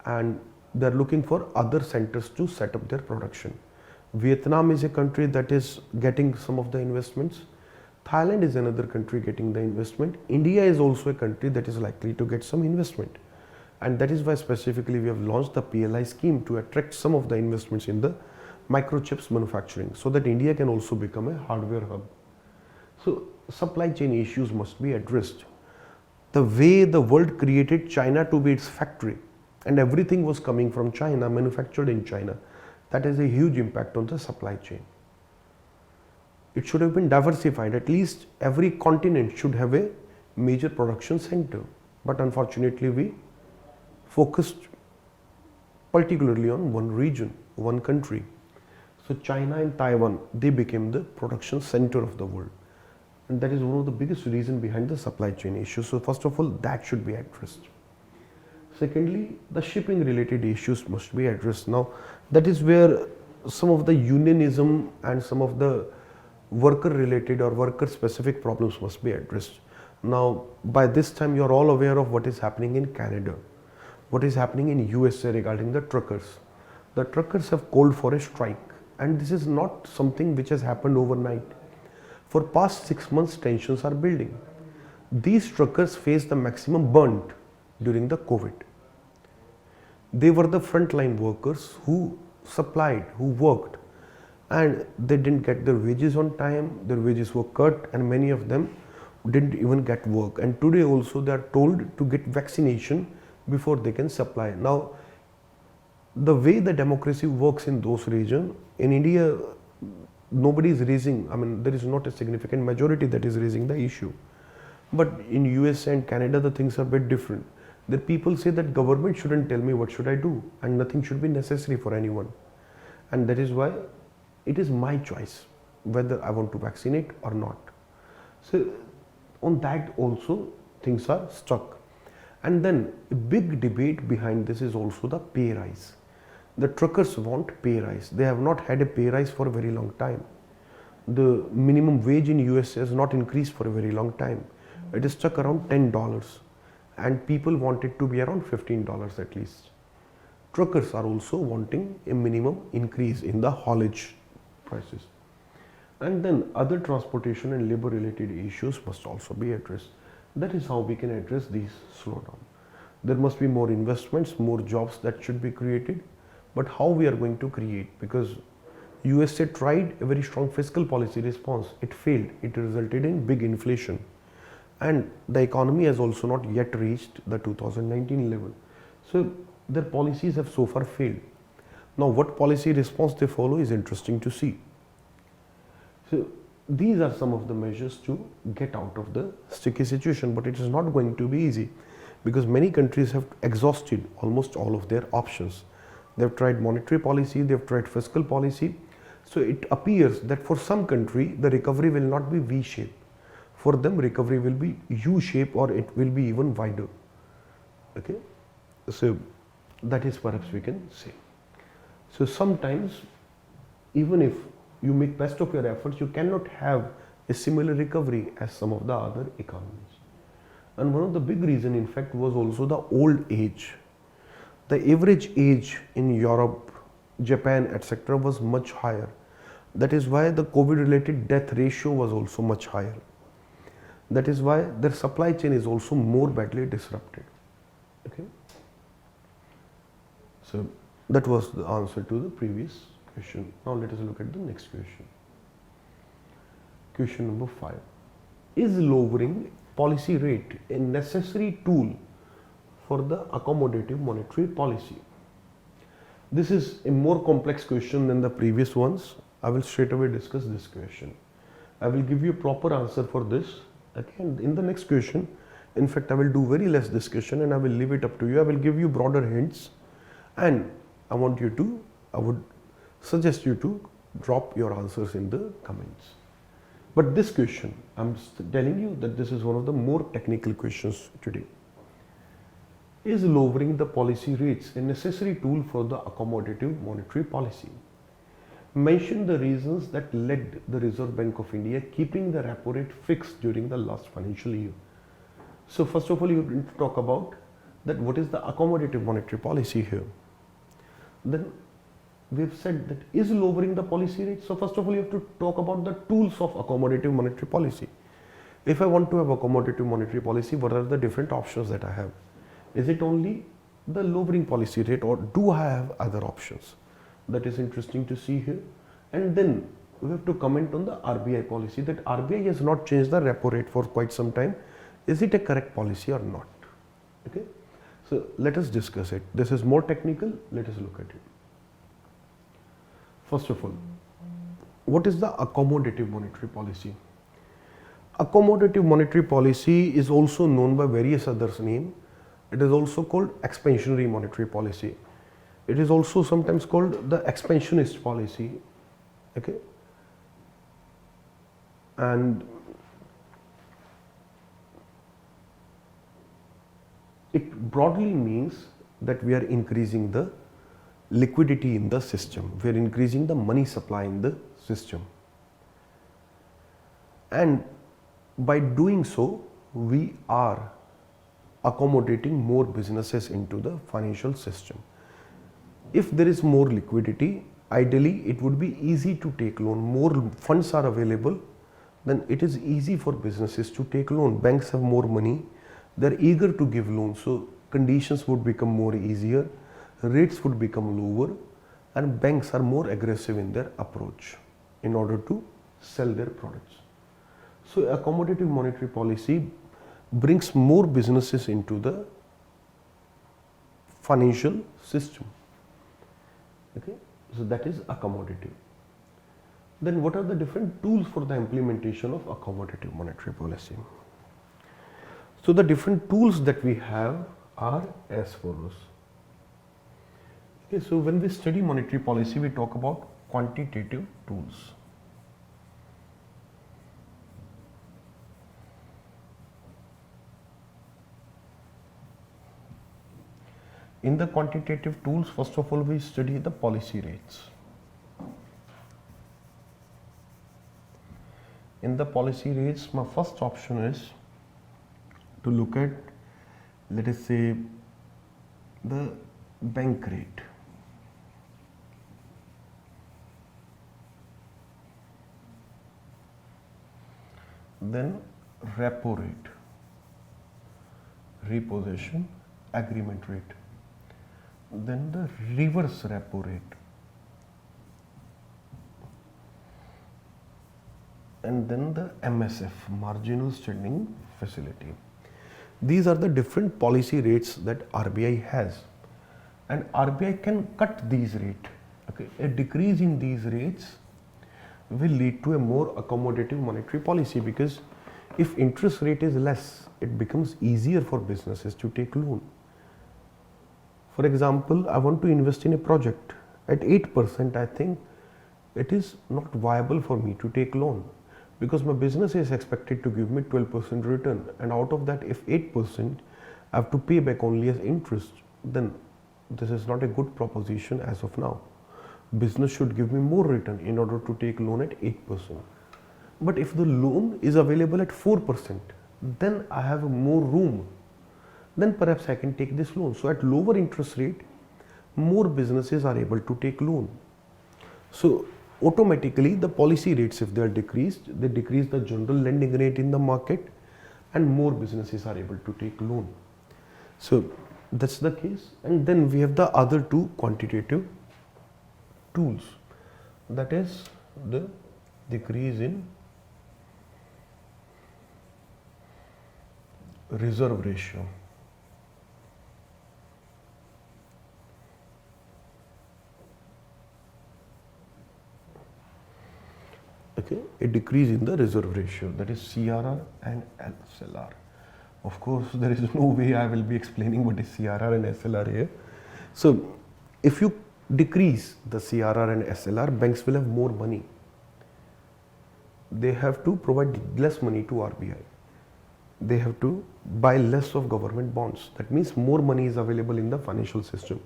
and they are looking for other centers to set up their production. Vietnam is a country that is getting some of the investments. Thailand is another country getting the investment. India is also a country that is likely to get some investment. And that is why specifically we have launched the PLI scheme to attract some of the investments in the microchips manufacturing so that India can also become a hardware hub. So supply chain issues must be addressed. The way the world created China to be its factory and everything was coming from China, manufactured in China, that has a huge impact on the supply chain. It should have been diversified. At least every continent should have a major production center. But unfortunately, we focused particularly on one region, one country. So China and Taiwan, they became the production center of the world. And that is one of the biggest reasons behind the supply chain issue. So first of all, that should be addressed. Secondly, the shipping related issues must be addressed. Now, that is where some of the unionism and some of the worker related or worker specific problems must be addressed. Now, by this time, you are all aware of what is happening in Canada, what is happening in USA regarding the truckers. The truckers have called for a strike, and this is not something which has happened overnight. For past 6 months, tensions are building. These truckers faced the maximum burnt during the COVID. They were the frontline workers who supplied, who worked, and they didn't get their wages on time, their wages were cut, and many of them didn't even get work. And today also they are told to get vaccination before they can supply. Now, the way the democracy works in those regions, in India, nobody is raising, there is not a significant majority that is raising the issue. But in US and Canada, the things are a bit different. The people say that government shouldn't tell me what should I do, and nothing should be necessary for anyone. And that is why it is my choice whether I want to vaccinate or not. So on that also things are stuck. And then a big debate behind this is also the pay rise. The truckers want pay rise. They have not had a pay rise for a very long time. The minimum wage in US has not increased for a very long time. It is stuck around $10, and people want it to be around $15 at least. Truckers are also wanting a minimum increase in the haulage prices. And then other transportation and labor related issues must also be addressed. That is how we can address these slowdown. There must be more investments, more jobs that should be created. But how we are going to create? Because USA tried a very strong fiscal policy response. It failed. It resulted in big inflation. And the economy has also not yet reached the 2019 level. So their policies have so far failed. Now what policy response they follow is interesting to see. So these are some of the measures to get out of the sticky situation, but it is not going to be easy because many countries have exhausted almost all of their options. They have tried monetary policy, they have tried fiscal policy. So it appears that for some country, the recovery will not be V-shaped. For them, recovery will be U-shaped, or it will be even wider. Okay, so that is perhaps we can say. So sometimes, even if you make best of your efforts, you cannot have a similar recovery as some of the other economies. And one of the big reason, in fact, was also the old age. The average age in Europe, Japan, etc. was much higher. That is why the COVID-related death ratio was also much higher. That is why their supply chain is also more badly disrupted. Okay. So that was the answer to the previous question. Now let us look at the next question. Question number 5. Is lowering policy rate a necessary tool for the accommodative monetary policy? This is a more complex question than the previous ones. I will straight away discuss this question. I will give you a proper answer for this. Again, in the next question, in fact, I will do very less discussion and I will leave it up to you. I will give you broader hints, and I would suggest you to drop your answers in the comments. But this question, I'm telling you that this is one of the more technical questions today. Is lowering the policy rates a necessary tool for the accommodative monetary policy? Mention the reasons that led the Reserve Bank of India keeping the repo rate fixed during the last financial year. So first of all, you need to talk about that what is the accommodative monetary policy here. Then we've said that is lowering the policy rate. So first of all, you have to talk about the tools of accommodative monetary policy. If I want to have accommodative monetary policy, what are the different options that I have? Is it only the lowering policy rate, or do I have other options? That is interesting to see here. And then we have to comment on the RBI policy, that RBI has not changed the repo rate for quite some time. Is it a correct policy or not? Okay. So let us discuss it. This is more technical. Let us look at it. First of all, what is the accommodative monetary policy? Accommodative monetary policy is also known by various other names. It is also called expansionary monetary policy. It is also sometimes called the expansionist policy. Okay. And it broadly means that we are increasing the liquidity in the system. We are increasing the money supply in the system. And by doing so, we are accommodating more businesses into the financial system. If there is more liquidity, ideally it would be easy to take loan. More funds are available, then it is easy for businesses to take loan. Banks have more money, they're eager to give loans, so conditions would become more easier, rates would become lower, and banks are more aggressive in their approach in order to sell their products. So accommodative monetary policy brings more businesses into the financial system. Okay, so that is accommodative. Then what are the different tools for the implementation of accommodative monetary policy? So the different tools that we have are as follows. Okay, so when we study monetary policy, we talk about quantitative tools. In the quantitative tools, first of all, we study the policy rates. In the policy rates, my first option is to look at, let us say, the bank rate. Then repo rate, repossession agreement rate, then the reverse repo rate, and then the MSF, marginal standing facility. These are the different policy rates that RBI has, and RBI can cut these rates. Okay, a decrease in these rates will lead to a more accommodative monetary policy, because if interest rate is less, it becomes easier for businesses to take loan. For example, I want to invest in a project at 8%. I think it is not viable for me to take loan, because my business is expected to give me 12% return, and out of that, if 8% I have to pay back only as interest, then this is not a good proposition as of now. Business should give me more return in order to take loan at 8%. But if the loan is available at 4%, then I have more room. Then perhaps I can take this loan. So at lower interest rate, more businesses are able to take loan. So automatically the policy rates, if they are decreased, they decrease the general lending rate in the market, and more businesses are able to take loan. So that's the case. And then we have the other two quantitative tools, that is the decrease in reserve ratio. Okay, a decrease in the reserve ratio, that is CRR and SLR. Of course, there is no way I will be explaining what is CRR and SLR here. So if you decrease the CRR and SLR, banks will have more money. They have to provide less money to RBI. They have to buy less of government bonds. That means more money is available in the financial system.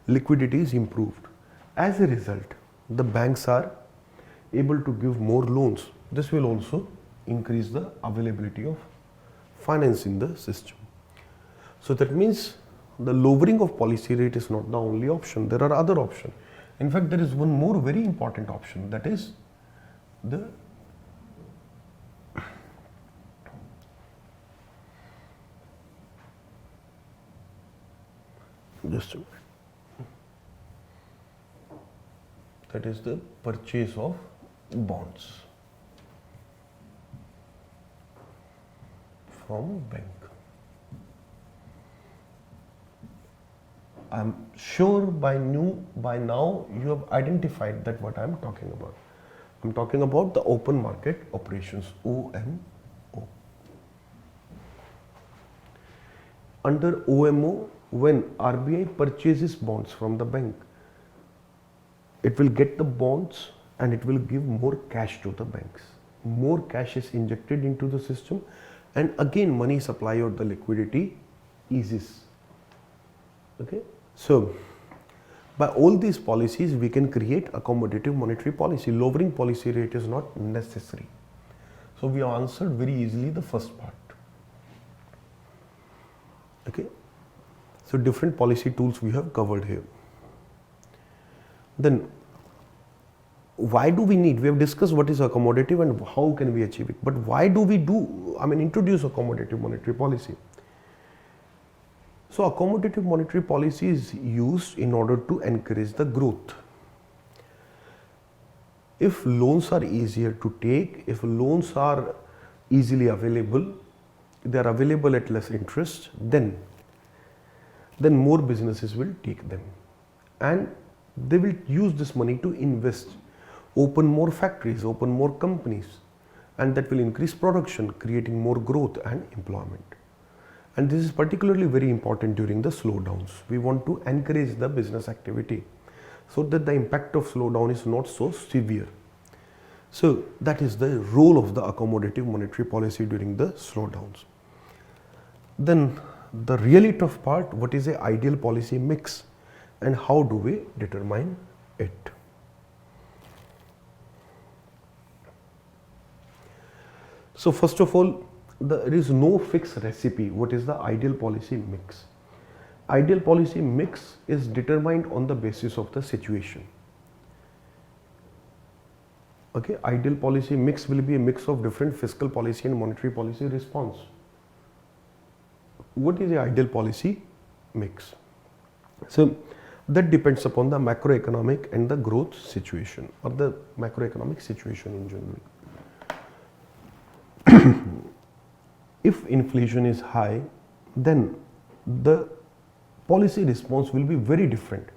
Liquidity is improved. As a result, the banks are able to give more loans. This will also increase the availability of finance in the system. So that means the lowering of policy rate is not the only option. There are other options. In fact, there is one more very important option, that is the just a minute. That is the purchase of bonds from bank. I am sure by now you have identified that what I am talking about. I am talking about the open market operations, OMO. Under OMO, when RBI purchases bonds from the bank, it will get the bonds and it will give more cash to the banks. More cash is injected into the system, and again money supply or the liquidity eases. Okay, so by all these policies we can create accommodative monetary policy. Lowering policy rate is not necessary. So we have answered very easily the first part. Okay, so different policy tools we have covered here. Then why do we need, we have discussed what is accommodative and how can we achieve it, but why do we introduce accommodative monetary policy? So accommodative monetary policy is used in order to encourage the growth. If loans are easier to take, if loans are easily available, they are available at less interest, then more businesses will take them and they will use this money to invest, open more factories, open more companies, and that will increase production, creating more growth and employment. And this is particularly very important during the slowdowns. We want to encourage the business activity so that the impact of slowdown is not so severe. So that is the role of the accommodative monetary policy during the slowdowns. Then the really tough part, what is a ideal policy mix and how do we determine it? So first of all, there is no fixed recipe. What is the ideal policy mix? Ideal policy mix is determined on the basis of the situation. Okay, ideal policy mix will be a mix of different fiscal policy and monetary policy response. What is the ideal policy mix? So that depends upon the macroeconomic and the growth situation or the macroeconomic situation in general. If inflation is high, then the policy response will be very different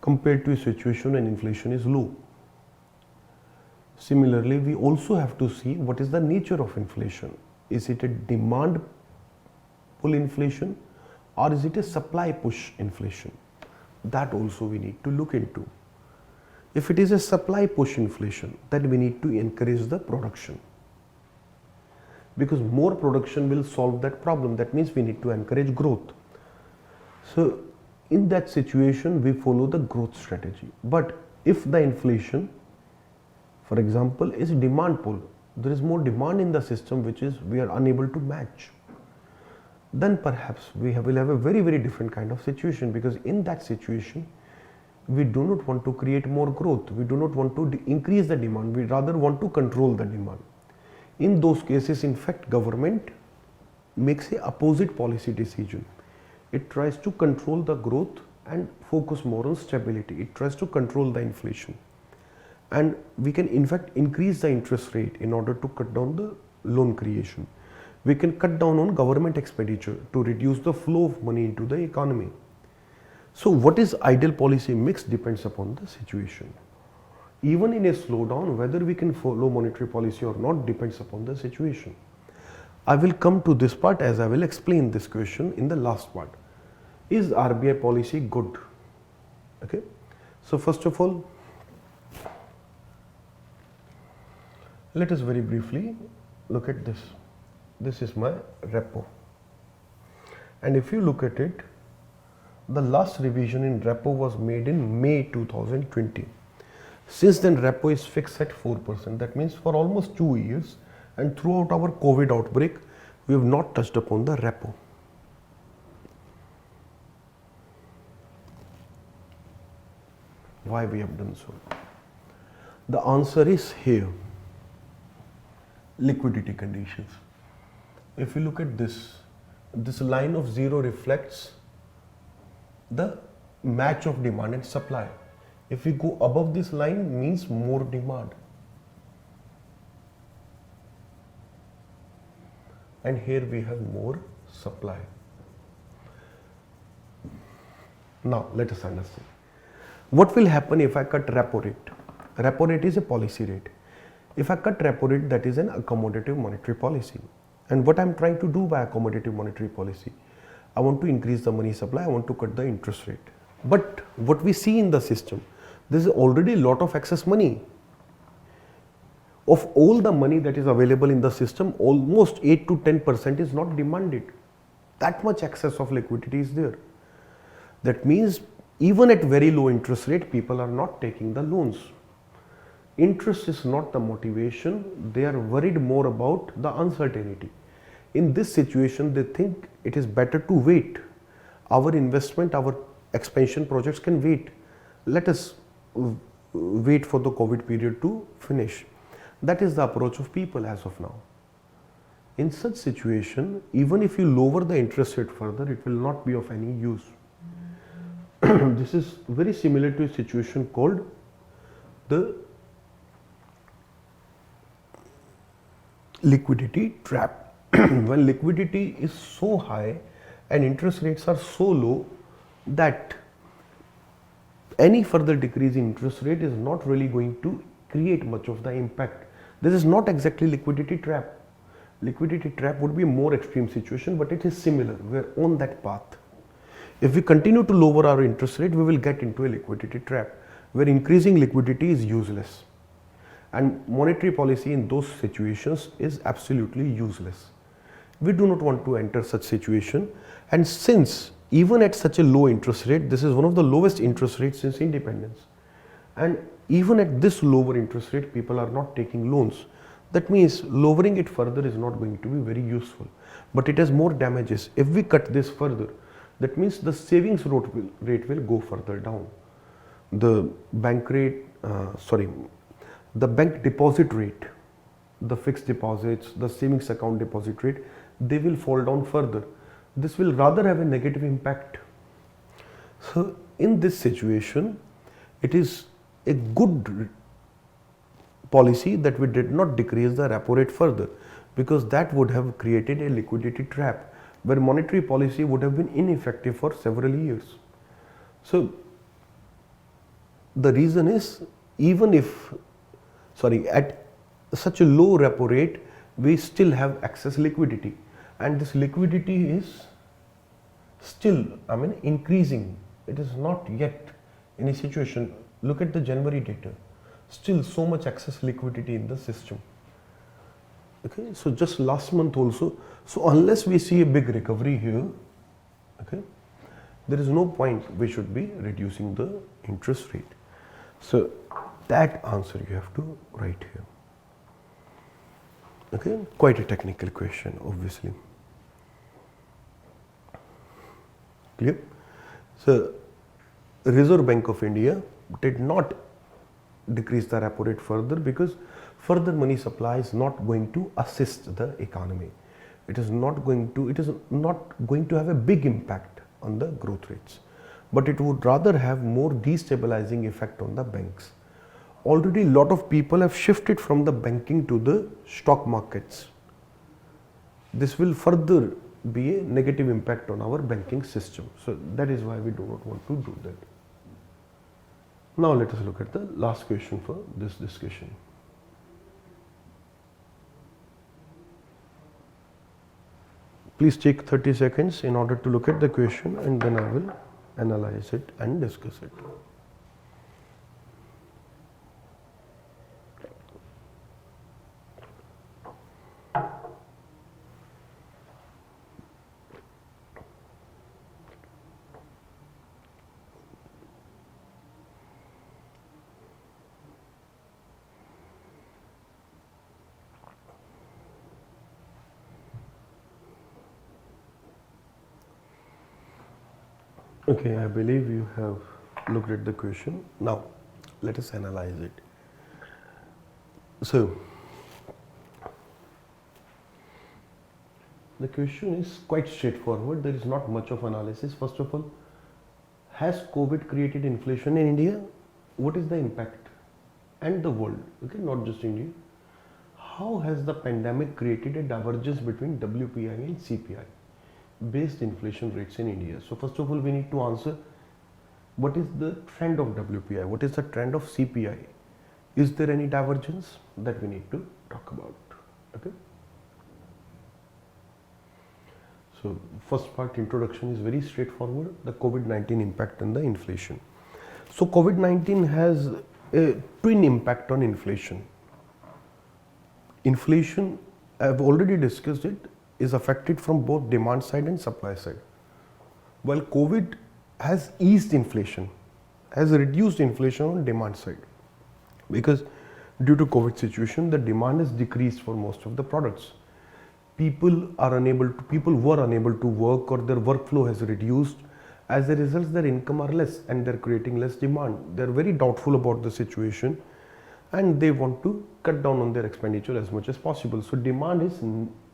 compared to a situation when inflation is low. Similarly, we also have to see what is the nature of inflation. Is it a demand pull inflation or is it a supply push inflation? That also we need to look into. If it is a supply push inflation, then we need to encourage the production, because more production will solve that problem. That means we need to encourage growth. So in that situation, we follow the growth strategy. But if the inflation, for example, is demand pull, there is more demand in the system which is we are unable to match, then perhaps will have a very, very different kind of situation, because in that situation, we do not want to create more growth. We do not want to increase the demand. We rather want to control the demand. In those cases, in fact, government makes a opposite policy decision. It tries to control the growth and focus more on stability. It tries to control the inflation. And we can in fact increase the interest rate in order to cut down the loan creation. We can cut down on government expenditure to reduce the flow of money into the economy. So what is ideal policy mix depends upon the situation. Even in a slowdown, whether we can follow monetary policy or not depends upon the situation. I will come to this part as I will explain this question in the last part. Is RBI policy good? Okay. So first of all, let us very briefly look at this. This is my repo. And if you look at it, the last revision in repo was made in May 2020. Since then, repo is fixed at 4%. That means for almost 2 years and throughout our COVID outbreak, we have not touched upon the repo. Why we have done so? The answer is here. Liquidity conditions. If you look at this line of 0 reflects the match of demand and supply. If we go above this line, means more demand. And here we have more supply. Now let us understand. What will happen if I cut repo rate? Repo rate is a policy rate. If I cut repo rate, that is an accommodative monetary policy. And what I am trying to do by accommodative monetary policy, I want to increase the money supply, I want to cut the interest rate. But what we see in the system, there is already a lot of excess money. Of all the money that is available in the system, almost 8 to 10% is not demanded. That much excess of liquidity is there. That means even at very low interest rate, people are not taking the loans. Interest is not the motivation. They are worried more about the uncertainty. In this situation, they think it is better to wait. Our investment, our expansion projects can wait. Let us wait for the COVID period to finish. That is the approach of people as of now. In such situation, even if you lower the interest rate further, it will not be of any use. This is very similar to a situation called the liquidity trap. When liquidity is so high and interest rates are so low that any further decrease in interest rate is not really going to create much of the impact. This is not exactly liquidity trap. Liquidity trap would be a more extreme situation, but it is similar. We are on that path. If we continue to lower our interest rate, we will get into a liquidity trap where increasing liquidity is useless. And monetary policy in those situations is absolutely useless. We do not want to enter such situation. And since even at such a low interest rate, this is one of the lowest interest rates since independence. And even at this lower interest rate, people are not taking loans. That means lowering it further is not going to be very useful, but it has more damages. If we cut this further, that means the savings rate will go further down. The bank rate, the bank deposit rate, the fixed deposits, the savings account deposit rate, they will fall down further. This will rather have a negative impact. So in this situation, it is a good policy that we did not decrease the repo rate further, because that would have created a liquidity trap where monetary policy would have been ineffective for several years. So the reason is, even if, at such a low repo rate, we still have excess liquidity, and this liquidity is still, increasing. It is not yet in a situation. Look at the January data. Still so much excess liquidity in the system. Okay, so just last month also. So unless we see a big recovery here, okay, there is no point we should be reducing the interest rate. So that answer you have to write here. Okay, quite a technical question, obviously. Clear? So Reserve Bank of India did not decrease the repo rate further because further money supply is not going to assist the economy. It is not going to have a big impact on the growth rates, but it would rather have more destabilizing effect on the banks. Already a lot of people have shifted from the banking to the stock markets. This will further be a negative impact on our banking system. So that is why we do not want to do that. Now let us look at the last question for this discussion. Please take 30 seconds in order to look at the question, and then I will analyze it and discuss it. Okay, I believe you have looked at the question. Now, let us analyze it. So, the question is quite straightforward. There is not much of analysis. First of all, has COVID created inflation in India? What is the impact? And the world, okay, not just India. How has the pandemic created a divergence between WPI and CPI based inflation rates in India? So first of all, we need to answer, what is the trend of WPI? What is the trend of CPI? Is there any divergence? That we need to talk about. Okay. So first part, introduction, is very straightforward. The COVID-19 impact on the inflation. So COVID-19 has a twin impact on inflation. Inflation, I have already discussed it, is affected from both demand side and supply side. While COVID has eased inflation, has reduced inflation on demand side, because due to COVID situation, the demand has decreased for most of the products. People were unable to work, or their workflow has reduced, As a result, their income are less and they're creating less demand. They're very doubtful about the situation and they want to cut down on their expenditure as much as possible. So demand is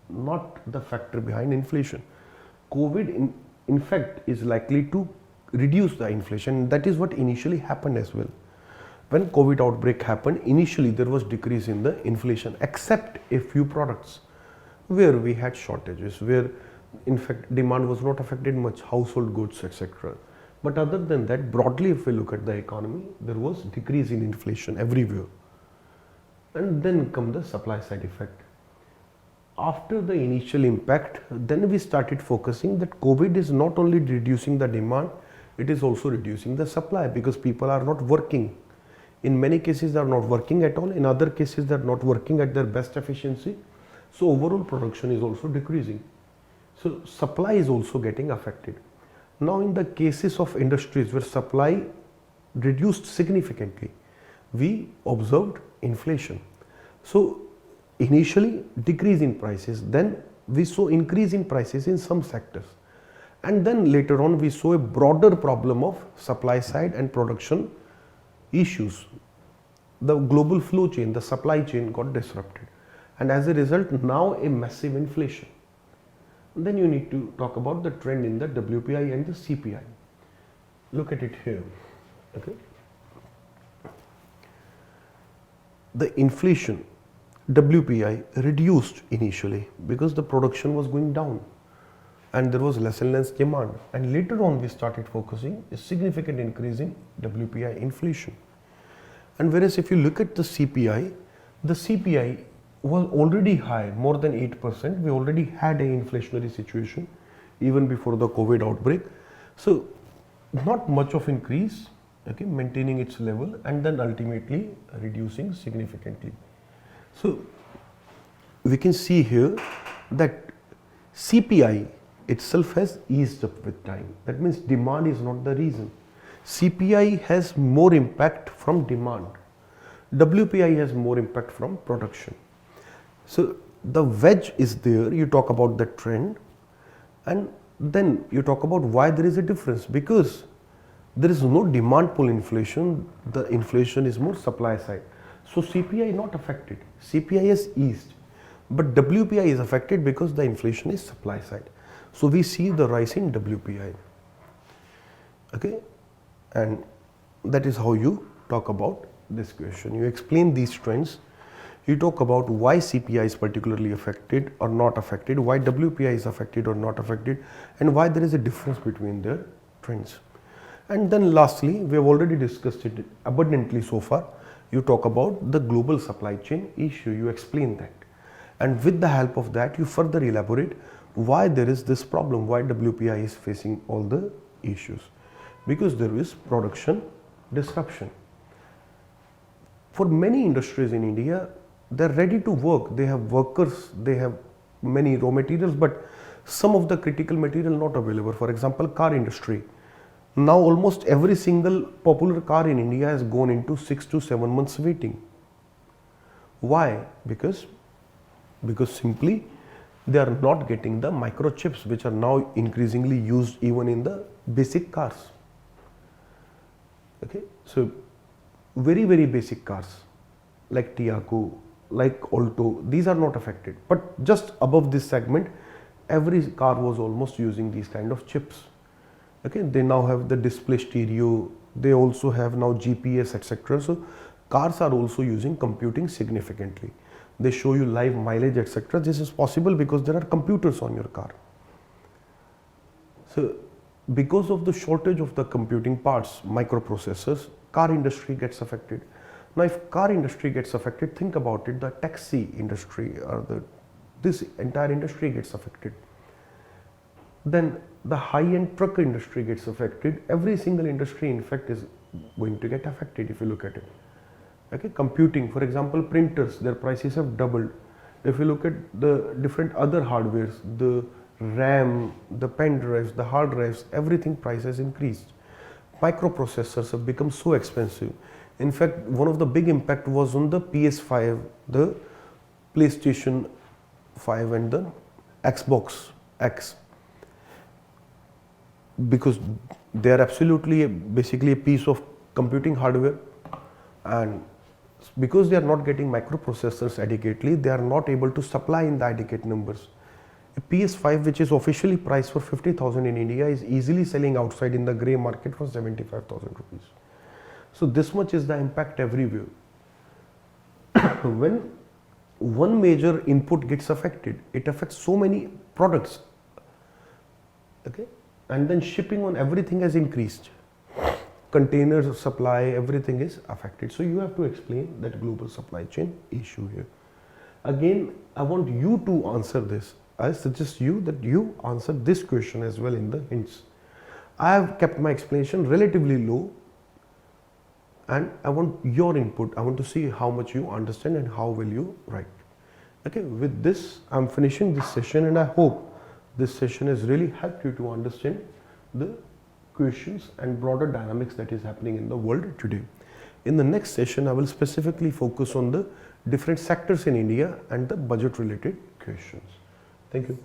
not the factor behind inflation. COVID in fact is likely to reduce the inflation. That is what initially happened as well. When COVID outbreak happened, initially there was decrease in the inflation except a few products where we had shortages, where in fact demand was not affected much, household goods, etc. But other than that, broadly if we look at the economy, there was decrease in inflation everywhere. And then come the supply side effect. After the initial impact, then we started focusing that COVID is not only reducing the demand, it is also reducing the supply because people are not working. In many cases, they are not working at all. In other cases, they are not working at their best efficiency. So overall production is also decreasing. So supply is also getting affected. Now in the cases of industries where supply reduced significantly, we observed inflation. So initially decrease in prices, then we saw increase in prices in some sectors. And then later on we saw a broader problem of supply side and production issues. The global flow chain, the supply chain got disrupted. And as a result, now a massive inflation. Then you need to talk about the trend in the WPI and the CPI. Look at it here. Okay. The inflation WPI reduced initially because the production was going down and there was less and less demand, and later on we started focusing a significant increase in WPI inflation. And whereas if you look at the CPI was already high, more than 8%. We already had an inflationary situation even before the COVID outbreak. So not much of increase, okay, maintaining its level and then ultimately reducing significantly. So we can see here that CPI itself has eased up with time. That means demand is not the reason. CPI has more impact from demand. WPI has more impact from production. So the wedge is there. You talk about the trend and then you talk about why there is a difference, because there is no demand pull inflation. The inflation is more supply side. So CPI not affected. CPI is eased, but WPI is affected because the inflation is supply side. So we see the rise in WPI. Okay, and that is how you talk about this question. You explain these trends. You talk about why CPI is particularly affected or not affected, why WPI is affected or not affected, and why there is a difference between their trends. And then lastly, we have already discussed it abundantly so far. You talk about the global supply chain issue. You explain that. And with the help of that, you further elaborate why there is this problem, why WPI is facing all the issues. Because there is production disruption. For many industries in India, they are ready to work. They have workers, they have many raw materials, but some of the critical material not available. For example, car industry. Now almost every single popular car in India has gone into 6 to 7 months waiting. Why? Because simply they are not getting the microchips which are now increasingly used even in the basic cars. Okay, so very, very basic cars like Tiago, like Alto, these are not affected. But just above this segment, every car was almost using these kind of chips. Okay, they now have the display stereo, they also have now GPS, etc. So cars are also using computing significantly. They show you live mileage, etc. This is possible because there are computers on your car. So because of the shortage of the computing parts, microprocessors, car industry gets affected. Now if car industry gets affected, think about it, the taxi industry or this entire industry gets affected. Then the high-end truck industry gets affected. Every single industry in fact is going to get affected if you look at it. Okay, computing, for example, printers, their prices have doubled. If you look at the different other hardwares, the RAM, the pen drives, the hard drives, everything price has increased. Microprocessors have become so expensive. In fact, one of the big impact was on the PS5, the PlayStation 5 and the Xbox X. because they are absolutely basically a piece of computing hardware, and because they are not getting microprocessors adequately, they are not able to supply in the adequate numbers. A PS5 which is officially priced for 50,000 in India is easily selling outside in the grey market for 75,000 rupees. So this much is the impact everywhere. When one major input gets affected, it affects so many products, okay, and then shipping on everything has increased. Containers supply, everything is affected. So you have to explain that global supply chain issue here. Again, I want you to answer this. I suggest you that you answer this question as well in the hints. I have kept my explanation relatively low, and I want your input. I want to see how much you understand and how will you write. Okay, with this I'm finishing this session, and I hope this session has really helped you to understand the questions and broader dynamics that is happening in the world today. In the next session, I will specifically focus on the different sectors in India and the budget related questions. Thank you.